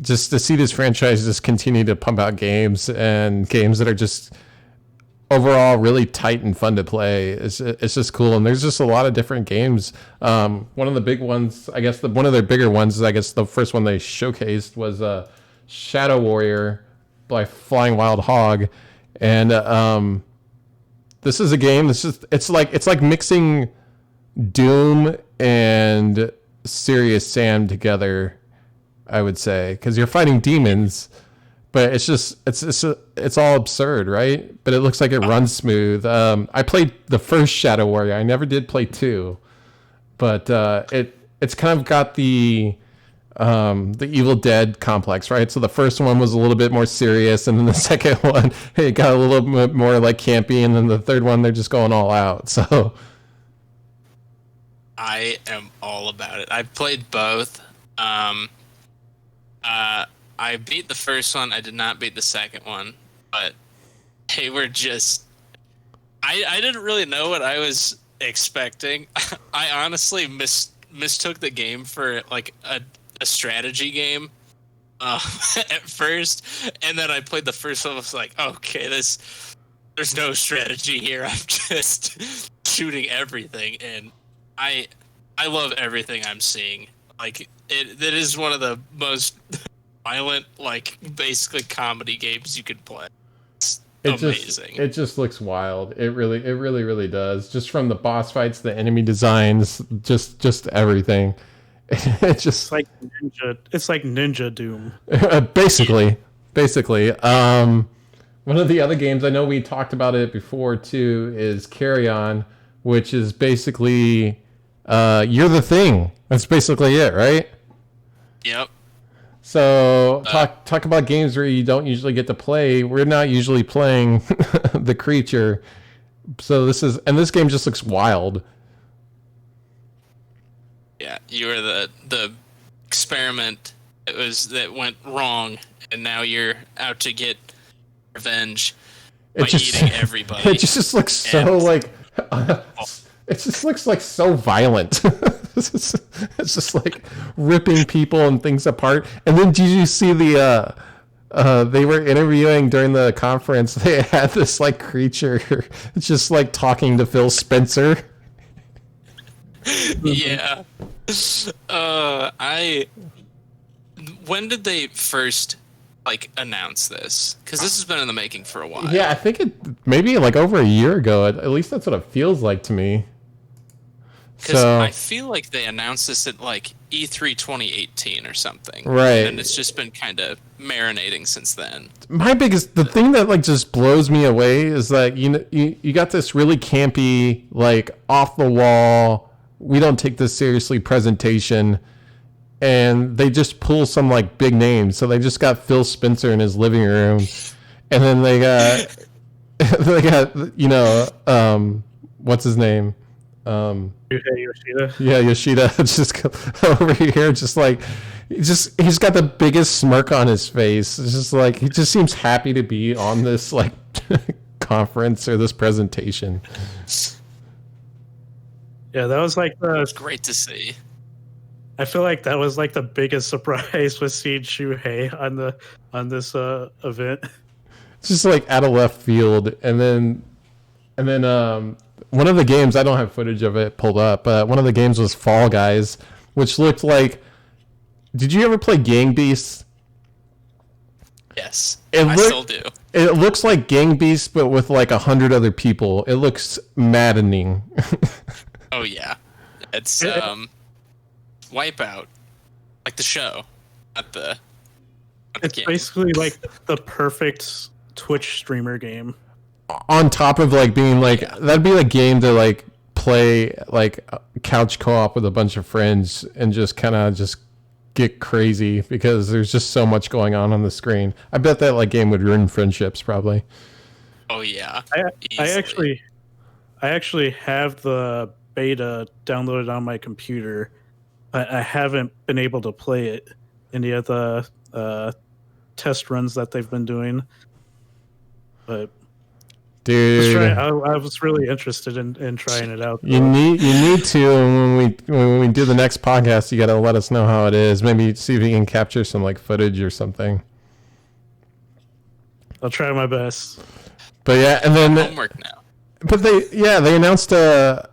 Just to see this franchise just continue to pump out games and games that are just overall really tight and fun to play. It's just cool, and there's just a lot of different games. One of the big ones, I guess, one of their bigger ones is, I guess, the first one they showcased was Shadow Warrior by Flying Wild Hog, and this is a game. It's like mixing Doom and Serious Sam together, I would say, because you're fighting demons. But it's all absurd, right? But it looks like it runs smooth. I played the first Shadow Warrior. I never did play 2, but it's kind of got the Evil Dead complex, right? So the first one was a little bit more serious, and then the second one it got a little bit more like campy, and then the third one they're just going all out. So I am all about it. I've played both. I beat the first one. I did not beat the second one, but they were just... I didn't really know what I was expecting. I honestly mistook the game for like a strategy game at first, and then I played the first one. I was like, okay, there's no strategy here. I'm just shooting everything, and I love everything I'm seeing. Like it is one of the most violent, like basically comedy games you could play. It's amazing. It just looks wild. It really does. Just from the boss fights, the enemy designs, just everything. It's just like Ninja. It's like Ninja Doom. Basically. One of the other games, I know we talked about it before too, is Carry On, which is basically You're the Thing. That's basically it, right? Yep. So talk about games where you don't usually get to play. We're not usually playing the creature. So this game just looks wild. Yeah, you were the experiment that went wrong, and now you're out to get revenge by eating everybody. It just looks so like it just looks like so violent. It's just like ripping people and things apart. And then did you see the they were interviewing during the conference? They had this like creature just like talking to Phil Spencer. Yeah. When did they first like announce this? Because this has been in the making for a while. Yeah, I think it maybe like over a year ago. At least that's what it feels like to me. Because I feel like they announced this at like E3 2018 or something. Right. And it's just been kind of marinating since then. The thing that like just blows me away is that you got this really campy, like off the wall, we don't take this seriously presentation, and they just pull some like big names. So they just got Phil Spencer in his living room, and then they got what's his name? Yoshida. Yeah, Yoshida just over here, just like he's got the biggest smirk on his face. It's just like he just seems happy to be on this like conference or this presentation. Yeah, that was like It's great to see. I feel like that was like the biggest surprise was seeing Shuhei on this event. It's just like out of left field, and then one of the games, I don't have footage of it pulled up, but one of the games was Fall Guys, which looked like... Did you ever play Gang Beasts? Yes, I still do. It looks like Gang Beasts, but with like 100 other people. It looks maddening. Oh, yeah. It's Wipeout. Like the show. It's basically like the perfect Twitch streamer game. On top of like being like that'd be a game to like play like couch co-op with a bunch of friends and just kind of just get crazy because there's just so much going on the screen. I bet that like game would ruin friendships probably. Oh yeah. I actually have the beta downloaded on my computer, but I haven't been able to play it any of the test runs that they've been doing. But dude. I was really interested in trying it out. You need to, and when we do the next podcast, you got to let us know how it is. Maybe see if you can capture some like footage or something. I'll try my best. But yeah, and then Homework now. But they announced a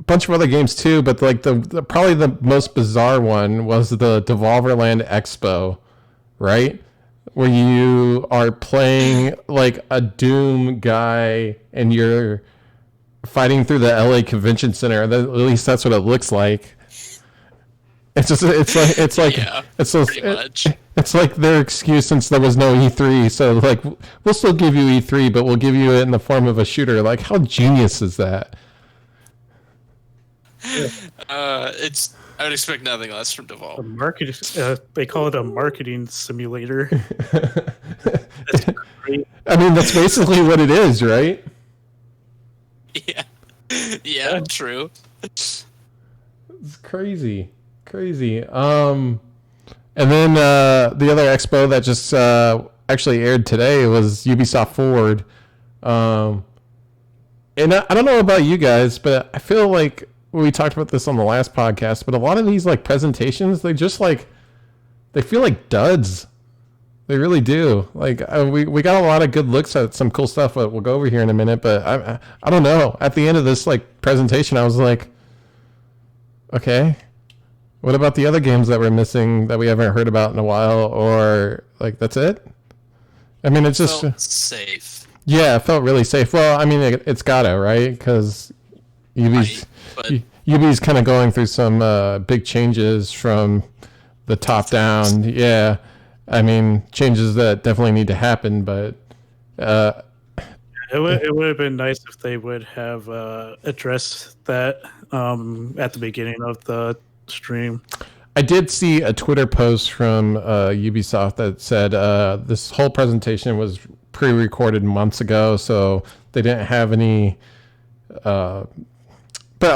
bunch of other games too. But like the probably the most bizarre one was the Devolver Land Expo, right? Where you are playing like a Doom guy and you're fighting through the LA Convention Center. At least that's what it looks like. It's like Yeah, it's so, pretty much. it's like their excuse since there was no E3. So like we'll still give you E3, but we'll give you it in the form of a shooter. Like how genius is that? I would expect nothing less from A Devolver. market, they call it a marketing simulator. That's great. I mean that's basically what it is, right? Yeah, yeah, true. It's crazy. And then the other expo that just actually aired today was Ubisoft Forward. And I don't know about you guys, but I feel like we talked about this on the last podcast, but a lot of these like presentations, they just like they feel like duds. They really do. Like we got a lot of good looks at some cool stuff that we'll go over here in a minute, but I don't know. At the end of this like presentation, I was like, okay, what about the other games that we're missing that we haven't heard about in a while, or like that's it? I mean, it's just Felt safe. yeah, it felt really safe. Well, I mean, it's gotta right because Ubi's But Ubi's kind of going through some big changes from the top down. Yeah, I mean, changes that definitely need to happen, but It would have been nice if they would have addressed that at the beginning of the stream. I did see a Twitter post from Ubisoft that said this whole presentation was pre-recorded months ago, so they didn't have any. But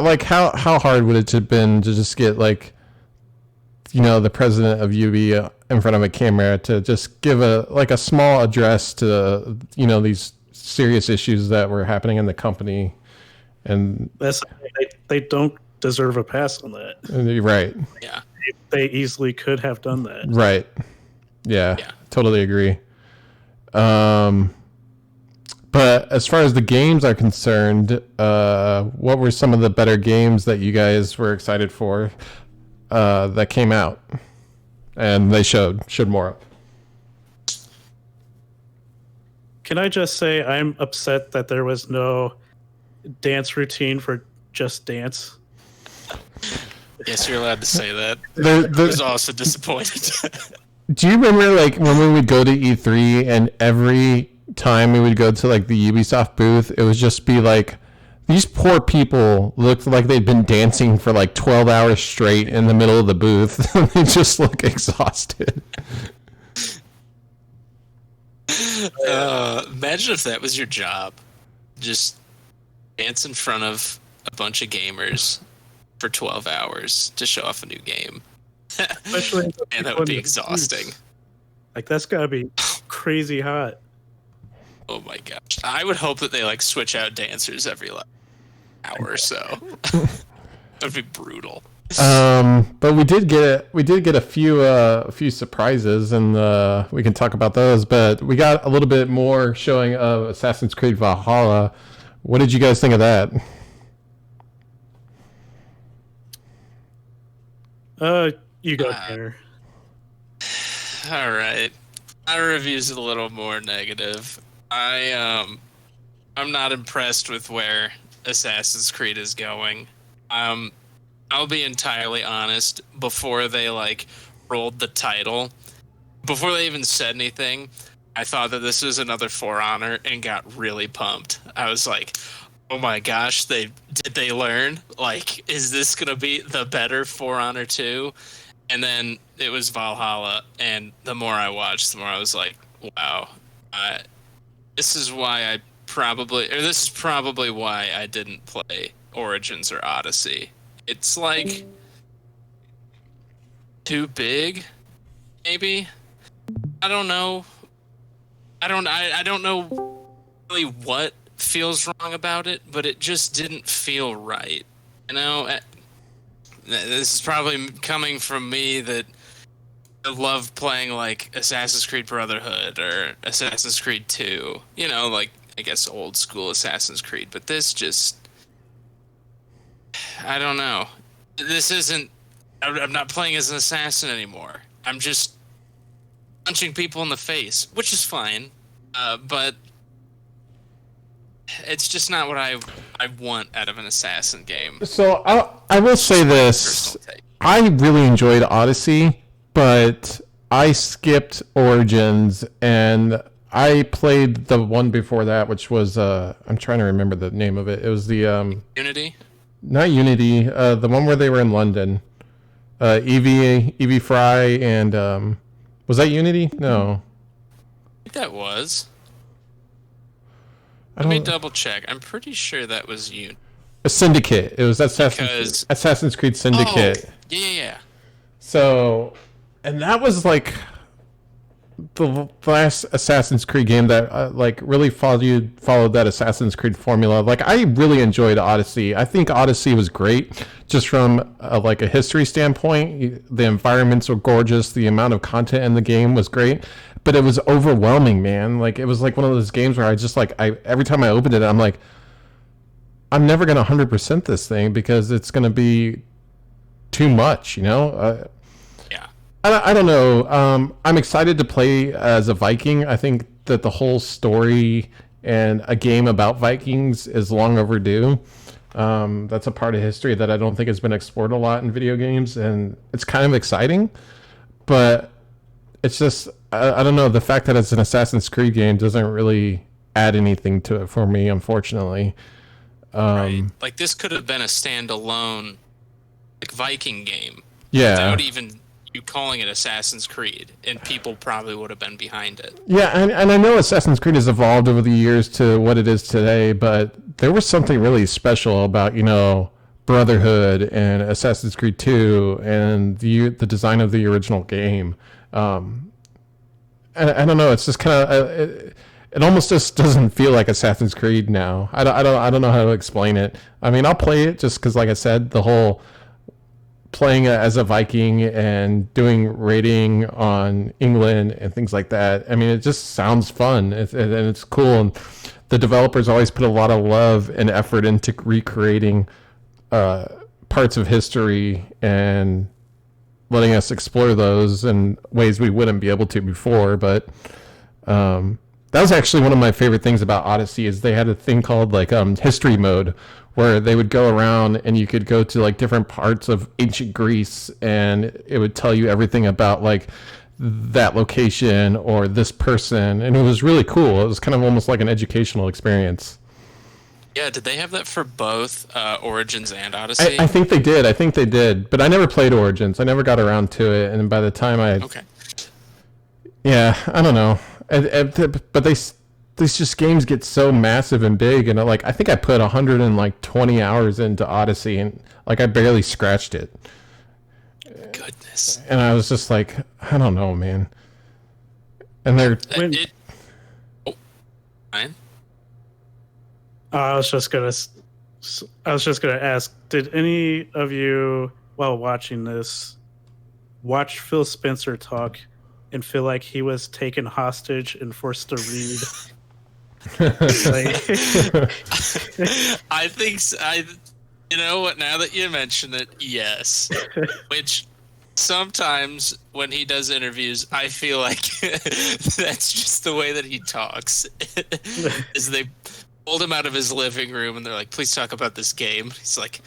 like, how hard would it have been to just get like, the president of Ubi in front of a camera to just give a small address to these serious issues that were happening in the company, and They don't deserve a pass on that. right. yeah, They easily could have done that. Right. Yeah, Yeah. totally agree. But as far as the games are concerned, what were some of the better games that you guys were excited for that came out? And they showed more of. Can I just say I'm upset that there was no dance routine for Just Dance? yes, you're allowed to say that. There- I there- was also disappointed. Do you remember like when we would go to E3 and every time we would go to like the Ubisoft booth, it would just be like these poor people looked like they'd been dancing for like 12 hours straight in the middle of the booth. They just look exhausted. Imagine if that was your job. Just dance in front of a bunch of gamers for 12 hours to show off a new game. Especially the Man, that people would in be the exhausting. booths. Like that's gotta be crazy hot. Oh my gosh. I would hope that they like switch out dancers every hour or so. That would be brutal. But we did get a few surprises, and we can talk about those. But we got a little bit more showing of Assassin's Creed Valhalla. What did you guys think of that? You go, Tanner. All right. My review's a little more negative. I'm not impressed with where Assassin's Creed is going. I'll be entirely honest. Before they like rolled the title, before they even said anything, I thought that this was another For Honor and got really pumped. I was like, "Oh my gosh, did they learn? Like, is this gonna be the better For Honor 2?" And then it was Valhalla, and the more I watched, the more I was like, "Wow, this is probably why I didn't play Origins or Odyssey. It's like too big, maybe. I don't know. I don't know really what feels wrong about it, but it just didn't feel right. You know, this is probably coming from me that I love playing like Assassin's Creed Brotherhood or Assassin's Creed 2. You know, like I guess old school Assassin's Creed, but this just I don't know. This isn't I'm not playing as an assassin anymore. I'm just punching people in the face, which is fine. But it's just not what I want out of an assassin game. So I will say this: I really enjoyed Odyssey, but I skipped Origins and I played the one before that, which was I'm trying to remember the name of it. It was the Unity? not Unity, the one where they were in London. Evie Fry and was that Unity? No. I think that was. Let me double check. I'm pretty sure that was you. A Syndicate. It was Assassin's Creed Syndicate. Oh, yeah. So, and that was like the last Assassin's Creed game that like really followed that Assassin's Creed formula. Like I really enjoyed Odyssey. I think Odyssey was great just from like a history standpoint. The environments were gorgeous. The amount of content in the game was great, but it was overwhelming, man. Like it was like one of those games where I just like every time I opened it, I'm like, I'm never gonna 100% this thing because it's gonna be too much, you know. I don't know. I'm excited to play as a Viking. I think that the whole story and a game about Vikings is long overdue. That's a part of history that I don't think has been explored a lot in video games, and it's kind of exciting. But it's just, I don't know. The fact that it's an Assassin's Creed game doesn't really add anything to it for me, unfortunately. Right. Like this could have been a standalone like Viking game. Yeah. Without even you calling it Assassin's Creed, and people probably would have been behind it. Yeah, and I know Assassin's Creed has evolved over the years to what it is today, but there was something really special about, you know, Brotherhood and Assassin's Creed 2 and the design of the original game. And I don't know, it's just kind of it almost just doesn't feel like Assassin's Creed now. I don't know how to explain it. I mean, I'll play it just because, like I said, the whole playing as a Viking and doing raiding on England and things like that. I mean, it just sounds fun and it's cool. And the developers always put a lot of love and effort into recreating parts of history and letting us explore those in ways we wouldn't be able to before. But that was actually one of my favorite things about Odyssey is they had a thing called like history mode, where they would go around and you could go to like different parts of ancient Greece and it would tell you everything about like that location or this person. And it was really cool. It was kind of almost like an educational experience. Yeah, did they have that for both Origins and Odyssey? I think they did. But I never played Origins. I never got around to it. And by the time Okay. Yeah, I don't know. But these just games get so massive and big, and like I think I put 120 hours into Odyssey, and like I barely scratched it. Goodness. And I was just like, I don't know, man. And they're Ryan? I was just gonna ask, did any of you, while watching this, watch Phil Spencer talk and feel like he was taken hostage and forced to read? I think you know what, now that you mention it, yes. Which sometimes when he does interviews, I feel like that's just the way that he talks. Is they pulled him out of his living room and they're like, please talk about this game. He's like,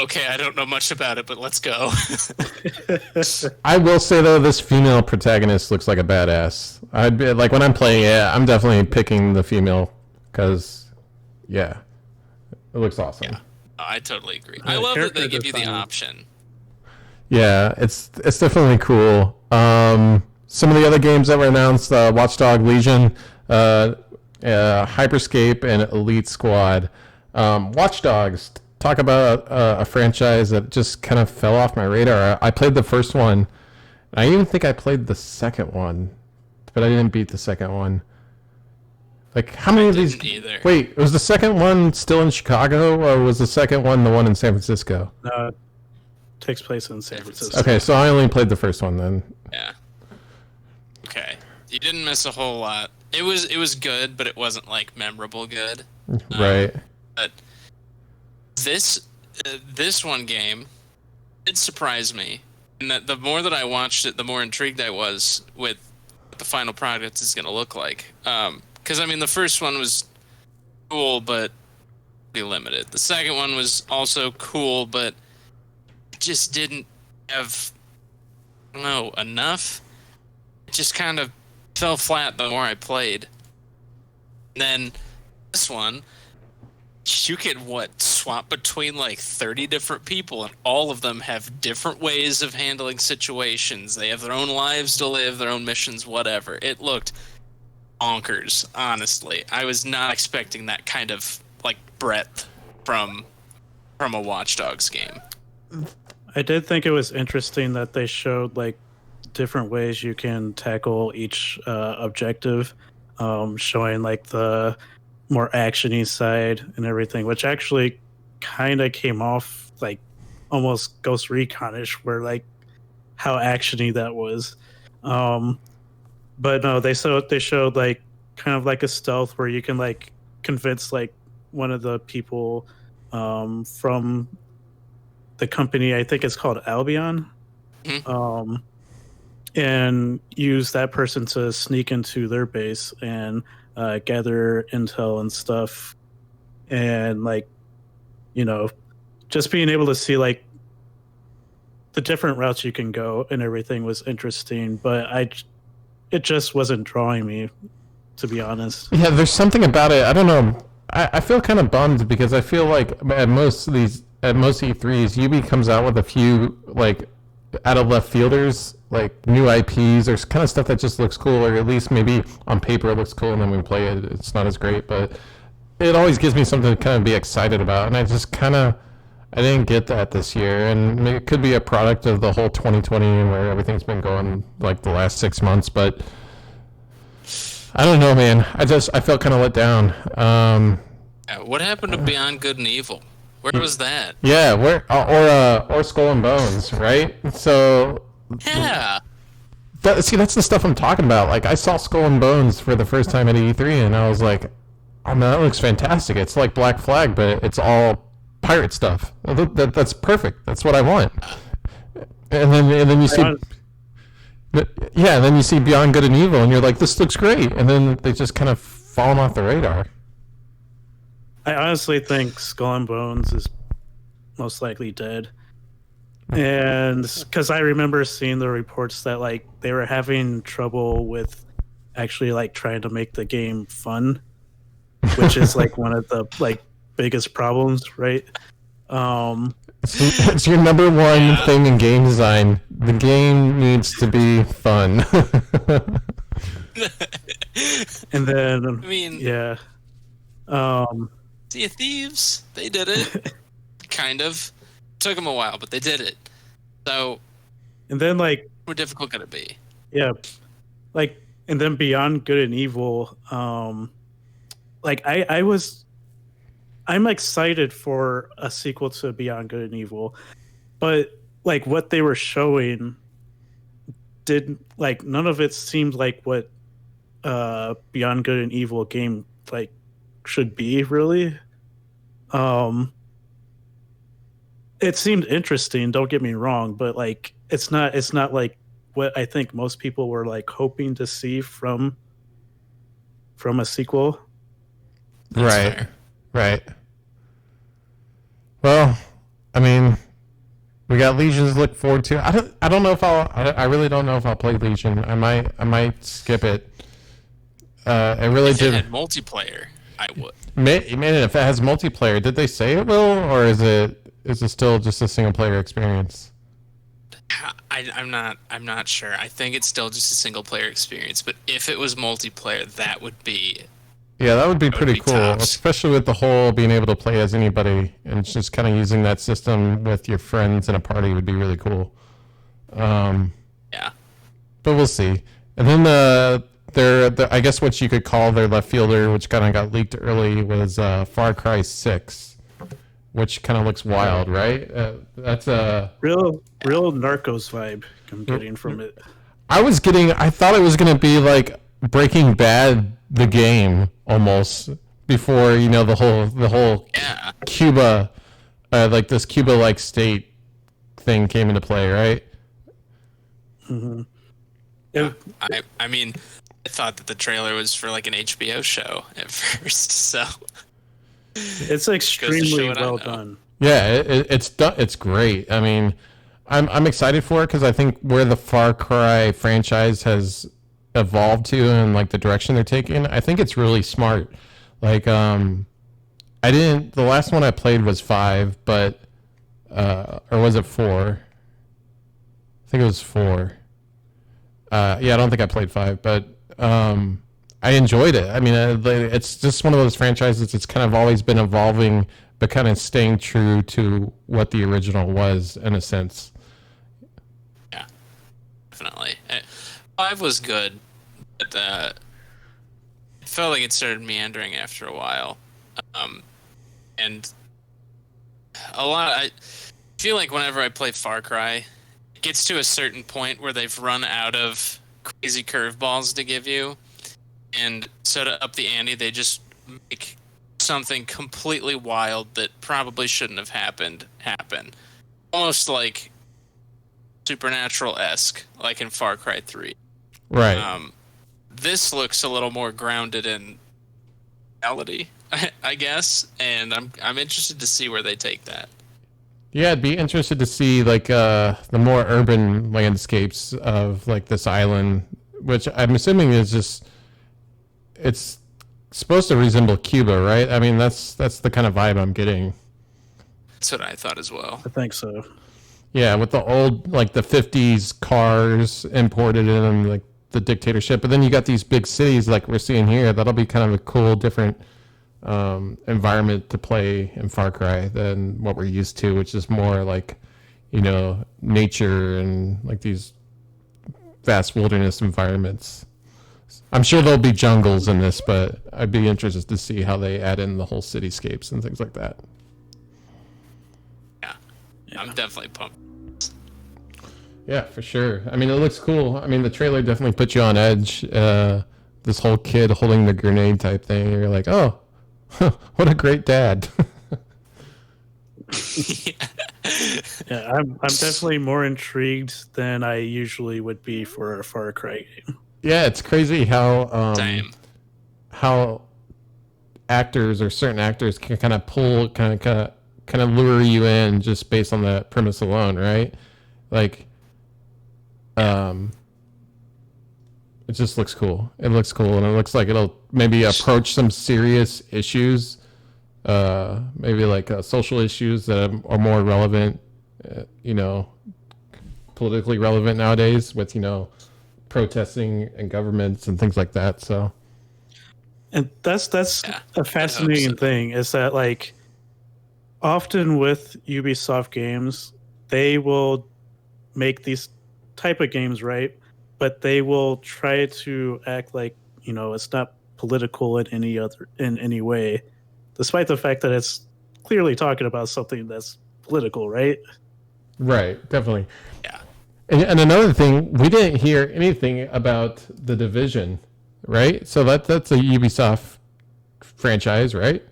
okay, I don't know much about it, but let's go. I will say though, this female protagonist looks like a badass. I'd be like, when I'm playing it, I'm definitely picking the female because, yeah, it looks awesome. Yeah, I totally agree. I love that they give you the option. Yeah, it's definitely cool. Some of the other games that were announced: Watchdog Legion, Hyperscape, and Elite Squad. Watch Dogs. Talk about a franchise that just kind of fell off my radar. I played the first one. I even think I played the second one, but I didn't beat the second one. Like, how many of these? Didn't either. Wait, was the second one still in Chicago, or was the second one the one in San Francisco? Takes place in San Francisco. Okay, so I only played the first one then. Yeah. Okay. You didn't miss a whole lot. It was good, but it wasn't like memorable good. Right. But this one game did surprise me, and that the more that I watched it, the more intrigued I was with what the final product is going to look like. Because I mean, the first one was cool, but pretty limited. The second one was also cool, but just didn't have, I don't know, enough. It just kind of fell flat the more I played. And then this one, you could swap between like 30 different people, and all of them have different ways of handling situations. They have their own lives to live, their own missions, whatever. It looked bonkers, honestly. I was not expecting that kind of like breadth from a Watch Dogs game. I did think it was interesting that they showed like different ways you can tackle each objective, showing like the more actiony side and everything, which actually kind of came off like almost Ghost Recon-ish, where like how actiony that was. But no, they showed like kind of like a stealth where you can like convince like one of the people from the company, I think it's called Albion, and use that person to sneak into their base and gather intel and stuff, and like, you know, just being able to see like the different routes you can go and everything was interesting, but it just wasn't drawing me, to be honest. Yeah, there's something about it. I don't know. I feel kind of bummed because I feel like at most E3s, Ubi comes out with a few like out of left fielders, like new IPs or kind of stuff that just looks cool, or at least maybe on paper it looks cool, and then when we play it, it's not as great. But it always gives me something to kind of be excited about, and I didn't get that this year, and it could be a product of the whole 2020 where everything's been going like the last 6 months, but I don't know, man. I felt kind of let down. What happened to Beyond Good and Evil? Where was that? Yeah, or Skull and Bones, right? So Yeah. that's the stuff I'm talking about. Like, I saw Skull and Bones for the first time at E3, and I was like, oh man, that looks fantastic. It's like Black Flag, but it's all pirate stuff. That's perfect. That's what I want. And then you see, then you see Beyond Good and Evil, and you're like, this looks great. And then they just kind of fallen off the radar. I honestly think Skull and Bones is most likely dead. And because I remember seeing the reports that like they were having trouble with actually like trying to make the game fun, which is like one of the like biggest problems, right? It's your number one thing in game design. The game needs to be fun. And then I mean, yeah. Sea of Thieves, they did it. Kind of. Took them a while, but they did it. So, And then like how difficult could it be? yeah, like, and then Beyond Good and Evil, like I'm excited for a sequel to Beyond Good and Evil, but like what they were showing didn't, like, none of it seemed like what Beyond Good and Evil game like should be, really. It seemed interesting, don't get me wrong, but like it's not like what I think most people were like hoping to see from a sequel. That's Right. fair. Right. Well, I mean, we got Legions to look forward to. I don't know if I really don't know if I'll play Legion. I might skip it. It really If it did. had multiplayer, I would. Man, if it has multiplayer, did they say it will, or is it still just a single player experience? I'm not sure. I think it's still just a single player experience, but if it was multiplayer, that would be Yeah, that would be pretty be cool, tops. especially with the whole being able to play as anybody and just kind of using that system with your friends in a party would be really cool. yeah. But we'll see. And then I guess what you could call their left fielder, which kind of got leaked early, was Far Cry 6, which kind of looks wild, right? That's a real Narcos vibe I'm getting from it. I thought it was gonna be like Breaking Bad, the game, almost, before the whole Yeah. Cuba, like this Cuba-like state thing came into play, right? Mm-hmm. I mean, I thought that the trailer was for like an HBO show at first, so It's extremely well done. Yeah, it's done. It's great. I mean, I'm excited for it because I think where the Far Cry franchise has evolved to and like the direction they're taking, I think it's really smart. Like, the last one I played was 5, but or was it 4? I think it was 4. Yeah, I don't think I played 5, but I enjoyed it. I mean, it's just one of those franchises that's kind of always been evolving, but kind of staying true to what the original was in a sense. Yeah, definitely. 5 was good, but it felt like it started meandering after a while. And I feel like whenever I play Far Cry, it gets to a certain point where they've run out of crazy curveballs to give you. And so to up the ante, they just make something completely wild that probably shouldn't have happened happen. Almost like Supernatural-esque, like in Far Cry 3. Right. This looks a little more grounded in reality, I guess, and I'm interested to see where they take that. Yeah, I'd be interested to see like the more urban landscapes of like this island, which I'm assuming is just it's supposed to resemble Cuba, right? I mean, that's the kind of vibe I'm getting. That's what I thought as well. I think so. Yeah, with the old like the 50s cars imported in and like the dictatorship, but then you got these big cities like we're seeing here. That'll be kind of a cool, different environment to play in Far Cry than what we're used to, which is more like, nature and like these vast wilderness environments. I'm sure there'll be jungles in this, but I'd be interested to see how they add in the whole cityscapes and things like that. Yeah. I'm definitely pumped. Yeah, for sure. I mean, it looks cool. I mean, the trailer definitely put you on edge. This whole kid holding the grenade type thing. You're like, oh, what a great dad. Yeah, I'm definitely more intrigued than I usually would be for a Far Cry game. Yeah, it's crazy how Same. how actors or certain actors can kind of pull, kind of lure you in just based on that premise alone, right? Like, it just looks cool. It looks cool, and it looks like it'll maybe approach some serious issues, maybe like social issues that are more relevant, politically relevant nowadays with protesting and governments and things like that. So, and that's a fascinating thing is that like often with Ubisoft games, they will make these type of games, right? But they will try to act like it's not political in any way, despite the fact that it's clearly talking about something that's political, right? Right, definitely. Yeah. And another thing, we didn't hear anything about The Division, right? So that's a Ubisoft franchise, right?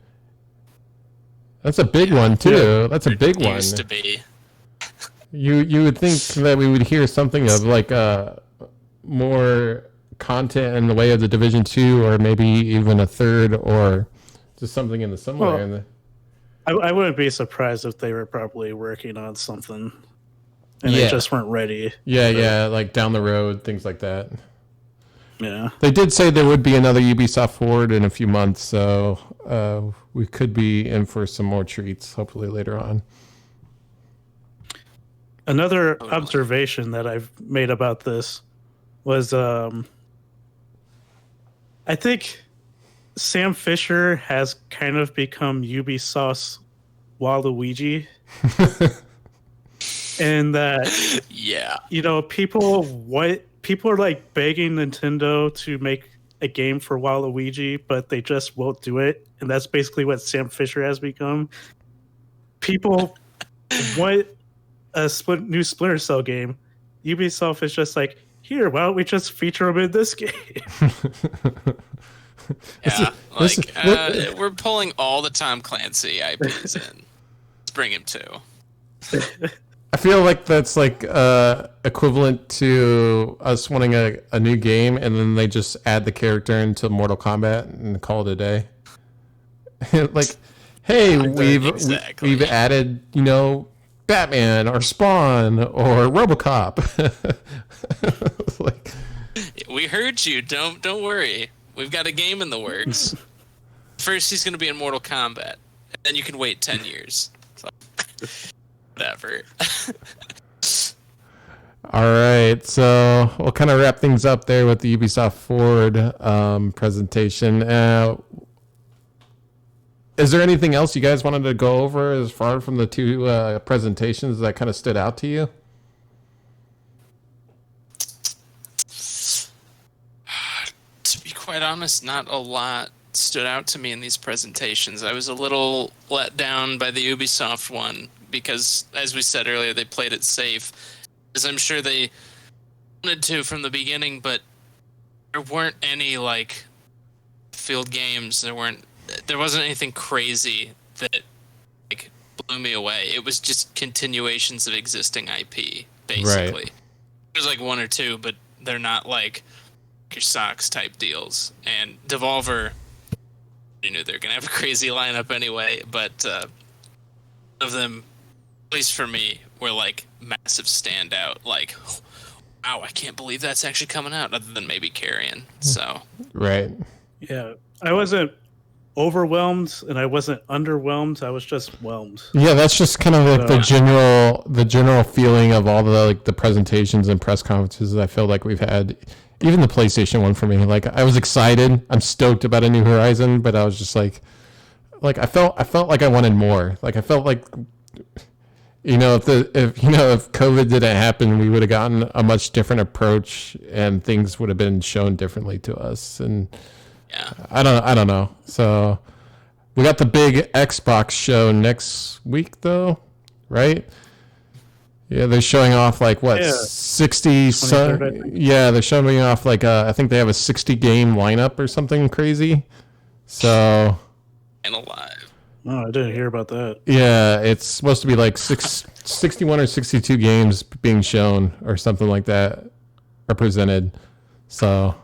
That's a big one too. Yeah. That's a big one. Used to be. You would think that we would hear something of like more content in the way of The Division 2, or maybe even a third, or just something in the similar. Well, I wouldn't be surprised if they were probably working on something and they just weren't ready. Yeah, like down the road, things like that. Yeah. They did say there would be another Ubisoft Forward in a few months, so we could be in for some more treats, hopefully later on. Another observation that I've made about this was I think Sam Fisher has kind of become Ubisoft's Waluigi. And that people are like begging Nintendo to make a game for Waluigi, but they just won't do it, and that's basically what Sam Fisher has become. People want a new Splinter Cell game. Ubisoft is just like, here, why don't we just feature them in this game? Yeah, we're pulling all the Tom Clancy IPs in. Let's bring him too. I feel like that's like equivalent to us wanting a new game, and then they just add the character into Mortal Kombat and call it a day. Like, hey, we've added, Batman or Spawn or RoboCop. Like, we heard you. Don't worry. We've got a game in the works. First, he's going to be in Mortal Kombat, and then you can wait 10 years. So, whatever. All right, so we'll kind of wrap things up there with the Ubisoft Forward presentation. Is there anything else you guys wanted to go over as far from the two presentations that kind of stood out to you? To be quite honest, not a lot stood out to me in these presentations. I was a little let down by the Ubisoft one because, as we said earlier, they played it safe, as I'm sure they wanted to from the beginning, but there weren't any like field games. There wasn't anything crazy that like blew me away. It was just continuations of existing IP, basically. Right. There's like one or two, but they're not like your socks type deals. And Devolver, you knew they're gonna have a crazy lineup anyway, but of them, at least for me, were like massive standout. Like, wow, I can't believe that's actually coming out. Other than maybe Carrion. So right. Yeah, I wasn't overwhelmed and I wasn't underwhelmed. I was just whelmed. Yeah, that's just kind of like the general feeling of all the presentations and press conferences that I feel like we've had. Even the PlayStation one for me, like I was excited. I'm stoked about a new Horizon, but I was just like I felt like I wanted more. Like I felt like, if COVID didn't happen, we would have gotten a much different approach and things would have been shown differently to us. And yeah, I don't know. So we got the big Xbox show next week, though, right? Yeah, they're showing off like what 60. Yeah, they're showing off like I think they have a 60 game lineup or something crazy. So. And alive. Oh, I didn't hear about that. Yeah, it's supposed to be like 61 or 62 games being shown or something like that, or presented. So.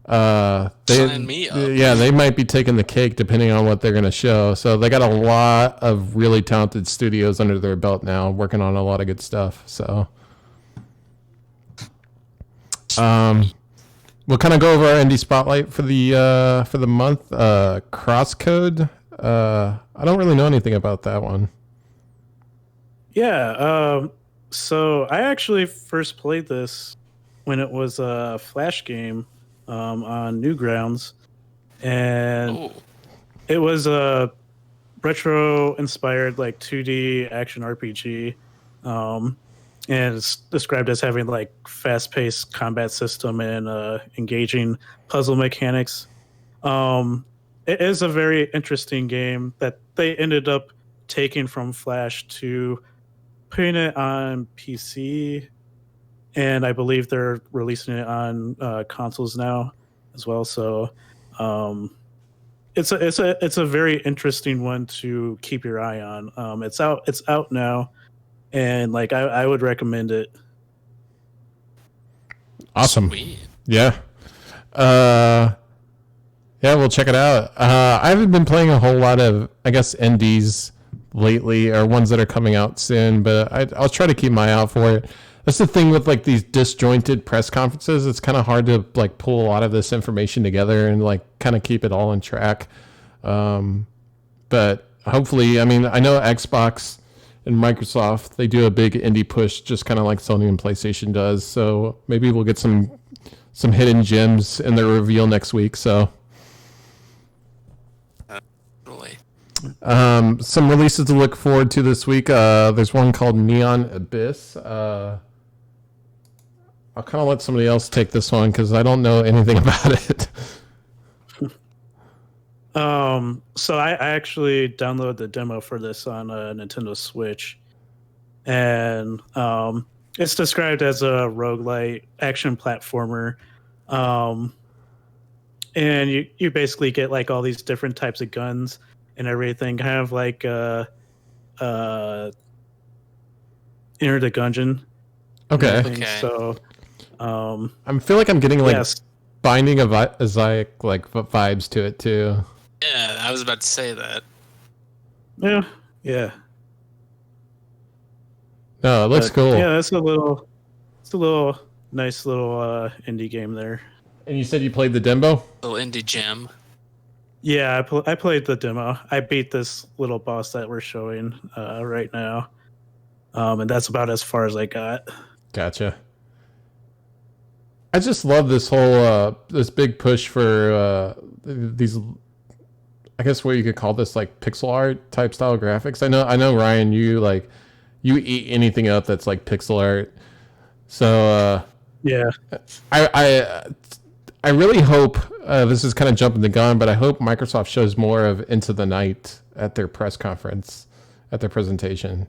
Sign me up. Yeah, they might be taking the cake depending on what they're going to show. So they got a lot of really talented studios under their belt now, working on a lot of good stuff. So, we'll kind of go over our indie spotlight for the month. Crosscode. I don't really know anything about that one. Yeah. So I actually first played this when it was a Flash game. On Newgrounds, and it was a retro-inspired like 2D action RPG, and it's described as having like fast-paced combat system and engaging puzzle mechanics. It is a very interesting game that they ended up taking from Flash to putting it on PC. And I believe they're releasing it on consoles now as well. So it's a very interesting one to keep your eye on. It's out now, and like I would recommend it. Awesome. Sweet. Yeah. Yeah, we'll check it out. I haven't been playing a whole lot of, I guess, indies lately, or ones that are coming out soon, but I'll try to keep my eye out for it. That's the thing with like these disjointed press conferences. It's kind of hard to like pull a lot of this information together and like kind of keep it all on track. But hopefully, I mean, I know Xbox and Microsoft, they do a big indie push, just kind of like Sony and PlayStation does. So maybe we'll get some hidden gems in their reveal next week. So Really. some releases to look forward to this week. There's one called Neon Abyss. I'll kind of let somebody else take this one because I don't know anything about it. So I actually downloaded the demo for this on a Nintendo Switch, and it's described as a roguelite action platformer. Um, and you basically get like all these different types of guns and everything, kind of like uh, Enter the Gungeon. Okay. Okay. So, I feel like I'm getting like yes, Binding of Isaac like vibes to it too. Yeah, I was about to say that. yeah. No, it looks But, cool. yeah, it's a little nice little indie game there. And you said you played the demo? Little indie gem. Yeah, I played the demo. I beat this little boss that we're showing right now, and that's about as far as I got. Gotcha. I just love this whole this big push for these. I guess what you could call this like pixel art type style graphics. I know Ryan, you eat anything up that's like pixel art. So Yeah, I really hope this is kind of jumping the gun, but I hope Microsoft shows more of Into the Night at their press conference, at their presentation.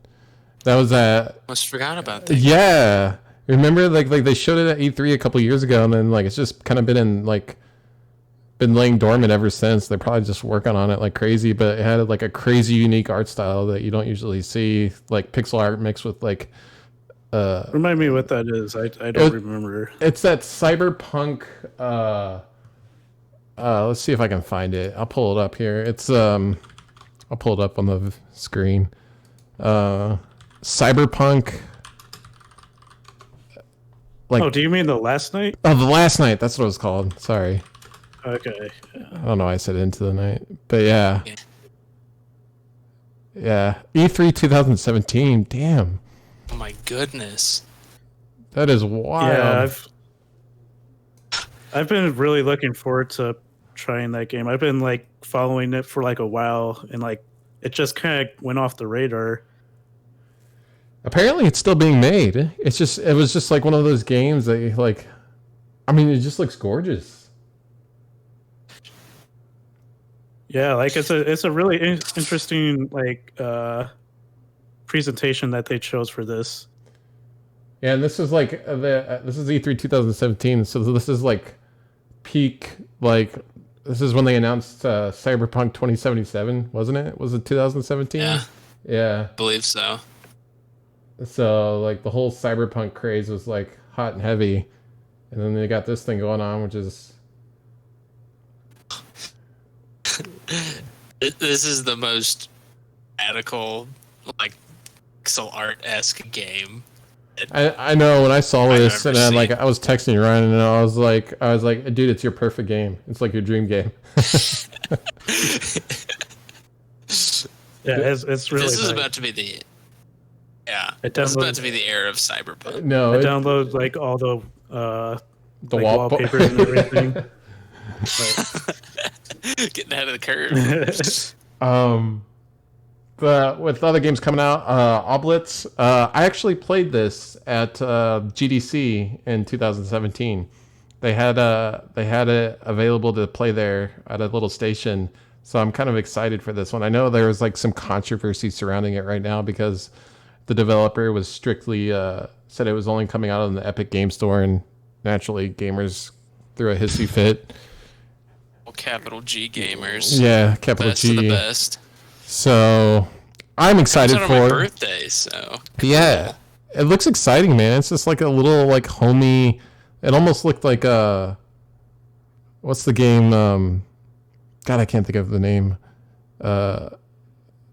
That was Almost forgot about that. yeah. Remember, like they showed it at E3 a couple years ago, and then like it's just kind of been laying dormant ever since. They're probably just working on it like crazy, but it had like a crazy unique art style that you don't usually see, like pixel art mixed with like remind me what that is. I don't remember. it's that cyberpunk let's see if I can find it. I'll pull it up here. It's I'll pull it up on the screen. Cyberpunk. Like, Oh, do you mean the last night? oh, the last night. That's what it was called. Sorry. Okay. I don't know why I said Into the Night. But yeah. Yeah. E3 2017. Damn. Oh my goodness. That is wild. Yeah, I've been really looking forward to trying that game. I've been like following it for like a while, and like it just kind of went off the radar. Apparently it's still being made. It was just like one of those games that you, like, I mean, it just looks gorgeous. Yeah, like it's a really interesting like presentation that they chose for this. Yeah, and this is like this is E3 2017, so this is like peak, like this is when they announced Cyberpunk 2077, wasn't it? Was it 2017? Yeah. Yeah. I believe so. So like the whole cyberpunk craze was like hot and heavy, and then they got this thing going on, which is This is the most radical, like pixel art esque game. I know when I saw I've this, ever and seen. I was texting Ryan, and I was like, dude, it's your perfect game. It's like your dream game. Yeah, it's really. This is nice. about to be the It This is downloads- about to be the era of cyberpunk. No, I download like all the like, wall- wallpapers and everything. Getting ahead of the curve. But with other games coming out, Oblitz, I actually played this at GDC in 2017. They had it available to play there at a little station, so I'm kind of excited for this one. I know there was like some controversy surrounding it right now because the developer was strictly said it was only coming out on the Epic Game Store, and naturally gamers threw a hissy fit. Capital G gamers. Yeah, capital Best G. of the best. So I'm excited It's on my for it. birthday, so Yeah, it looks exciting, man. It's just like a little like homey. It almost looked like what's the game? God, I can't think of the name.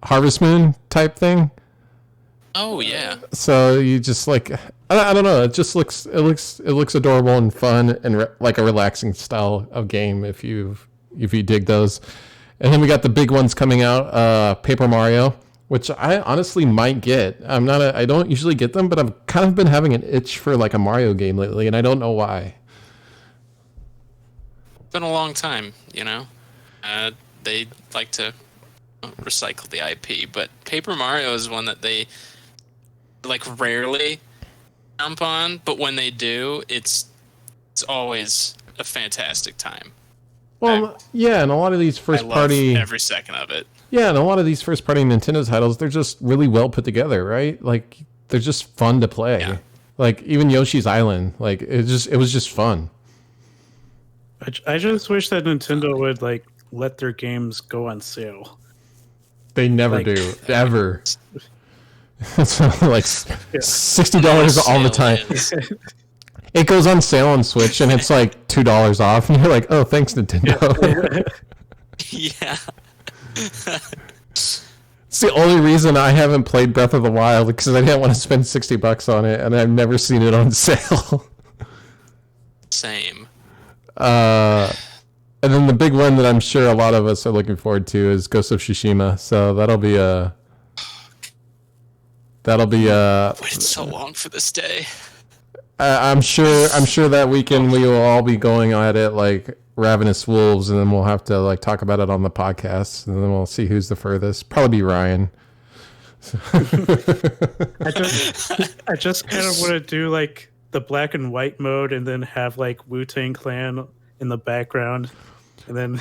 Harvest Moon type thing. Oh yeah. So you just like I don't know. It just looks adorable and fun and like a relaxing style of game if you dig those. And then we got the big ones coming out, Paper Mario, which I honestly might get. I don't usually get them, but I've kind of been having an itch for like a Mario game lately, and I don't know why. It's been a long time, you know. They like to recycle the IP, but Paper Mario is one that they like rarely jump on, but when they do, it's always a fantastic time. Well, yeah, and a lot of these I first love party, every second of it. yeah, and a lot of these first party Nintendo titles, they're just really well put together, right? Like they're just fun to play. Yeah. Like even Yoshi's Island, like it was just fun. I just wish that Nintendo would like let their games go on sale. They never Like- do ever. It's like $60 all the Sale time. is- It goes on sale on Switch and it's like $2 off, and you're like, oh, thanks Nintendo. yeah. It's the only reason I haven't played Breath of the Wild, because I didn't want to spend $60 on it, and I've never seen it on sale. Same. And then the big one that I'm sure a lot of us are looking forward to is Ghost of Tsushima. So that'll be Waited so long for this day. I'm sure that weekend we will all be going at it like ravenous wolves, and then we'll have to like talk about it on the podcast, and then we'll see who's the furthest. Probably be Ryan. I just kind of want to do like the black and white mode, and then have like Wu-Tang Clan in the background, and then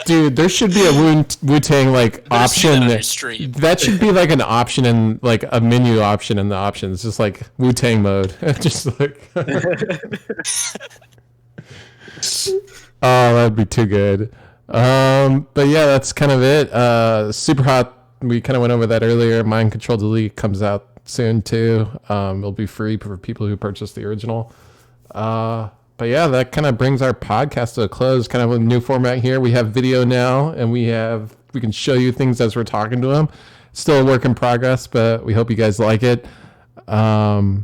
Dude, there should be a Wu-Tang like Better see that option. on your stream. That should be like an option in like a menu option in the options, just like Wu-Tang mode. Just like oh, that'd be too good. But yeah, that's kind of it. Super Hot, we kind of went over that earlier. Mind Control Delete comes out soon too. It'll be free for people who purchase the original. But yeah, that kind of brings our podcast to a close. Kind of a new format here. We have video now, and we can show you things as we're talking to them. Still a work in progress, but we hope you guys like it. So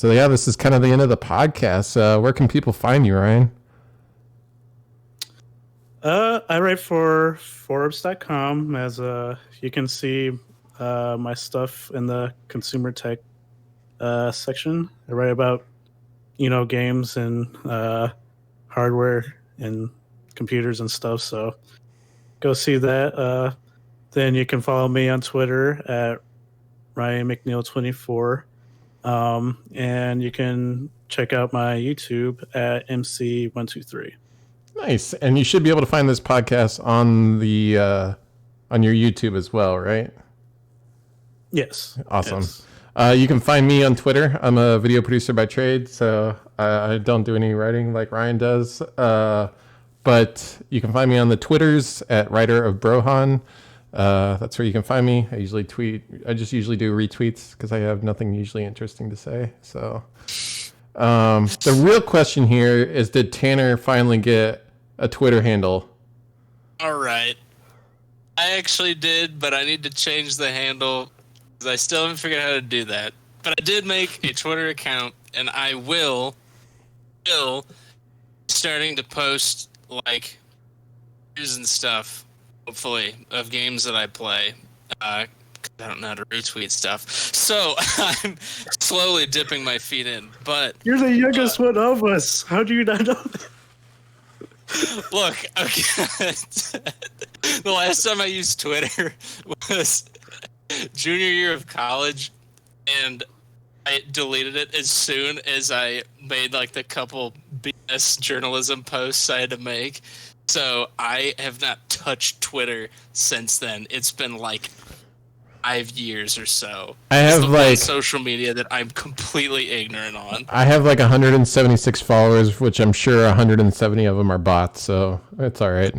yeah, this is kind of the end of the podcast. Where can people find you, Ryan? I write for Forbes.com. As you can see my stuff in the consumer tech section. I write about games and hardware and computers and stuff. So go see that. Then you can follow me on Twitter at Ryan McNeil24, and you can check out my YouTube at MC123. Nice, and you should be able to find this podcast on the on your YouTube as well, right? Yes. Awesome. Yes. You can find me on Twitter. I'm a video producer by trade, so I don't do any writing like Ryan does. But you can find me on the Twitters at Writer of Brohan. That's where you can find me. I usually tweet. I just usually do retweets because I have nothing usually interesting to say. So the real question here is, did Tanner finally get a Twitter handle? All right. I actually did, but I need to change the handle because I still haven't figured out how to do that. But I did make a Twitter account, and I will starting to post like news and stuff, hopefully, of games that I play. I don't know how to retweet stuff, so I'm slowly dipping my feet in. But You're the youngest one of us. How do you not know that? look, okay. The last time I used Twitter was junior year of college, and I deleted it as soon as I made like the couple BS journalism posts I had to make. So I have not touched Twitter since then. It's been like 5 years or so. I have It's the one like social media that I'm completely ignorant on. I have like 176 followers, which I'm sure 170 of them are bots, so it's all right.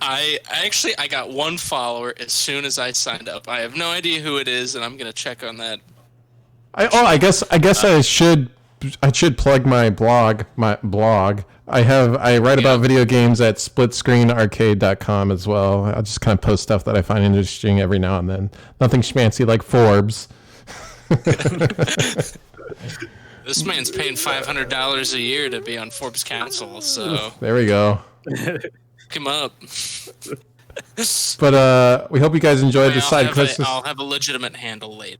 I got one follower as soon as I signed up. I have no idea who it is, and I'm gonna check on that. I guess I should plug my blog. I write about video games at splitscreenarcade.com as well. I'll just kind of post stuff that I find interesting every now and then. Nothing schmancy like Forbes. This man's paying $500 a year to be on Forbes Council, so There we go. hook him up. But we hope you guys enjoyed the side quests. I'll have a legitimate handle later.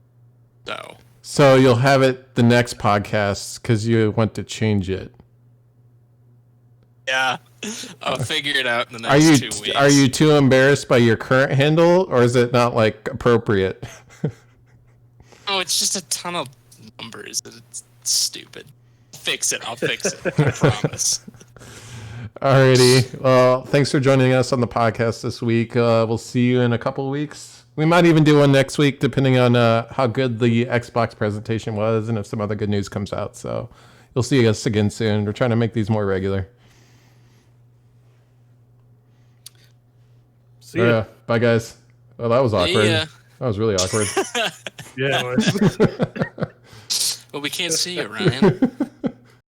So you'll have it the next podcast because you want to change it. Yeah, I'll figure it out in the next 2 weeks. Are you too embarrassed by your current handle, or is it not like appropriate? Oh, it's just a ton of numbers. It's stupid. Fix it. I'll fix it. I promise. Alrighty. Well, thanks for joining us on the podcast this week. We'll see you in a couple of weeks. We might even do one next week, depending on how good the Xbox presentation was and if some other good news comes out. So you'll see us again soon. We're trying to make these more regular. See ya. Bye, guys. Oh, that was awkward. Yeah. That was really awkward. Yeah. It was. Well, we can't see you, Ryan.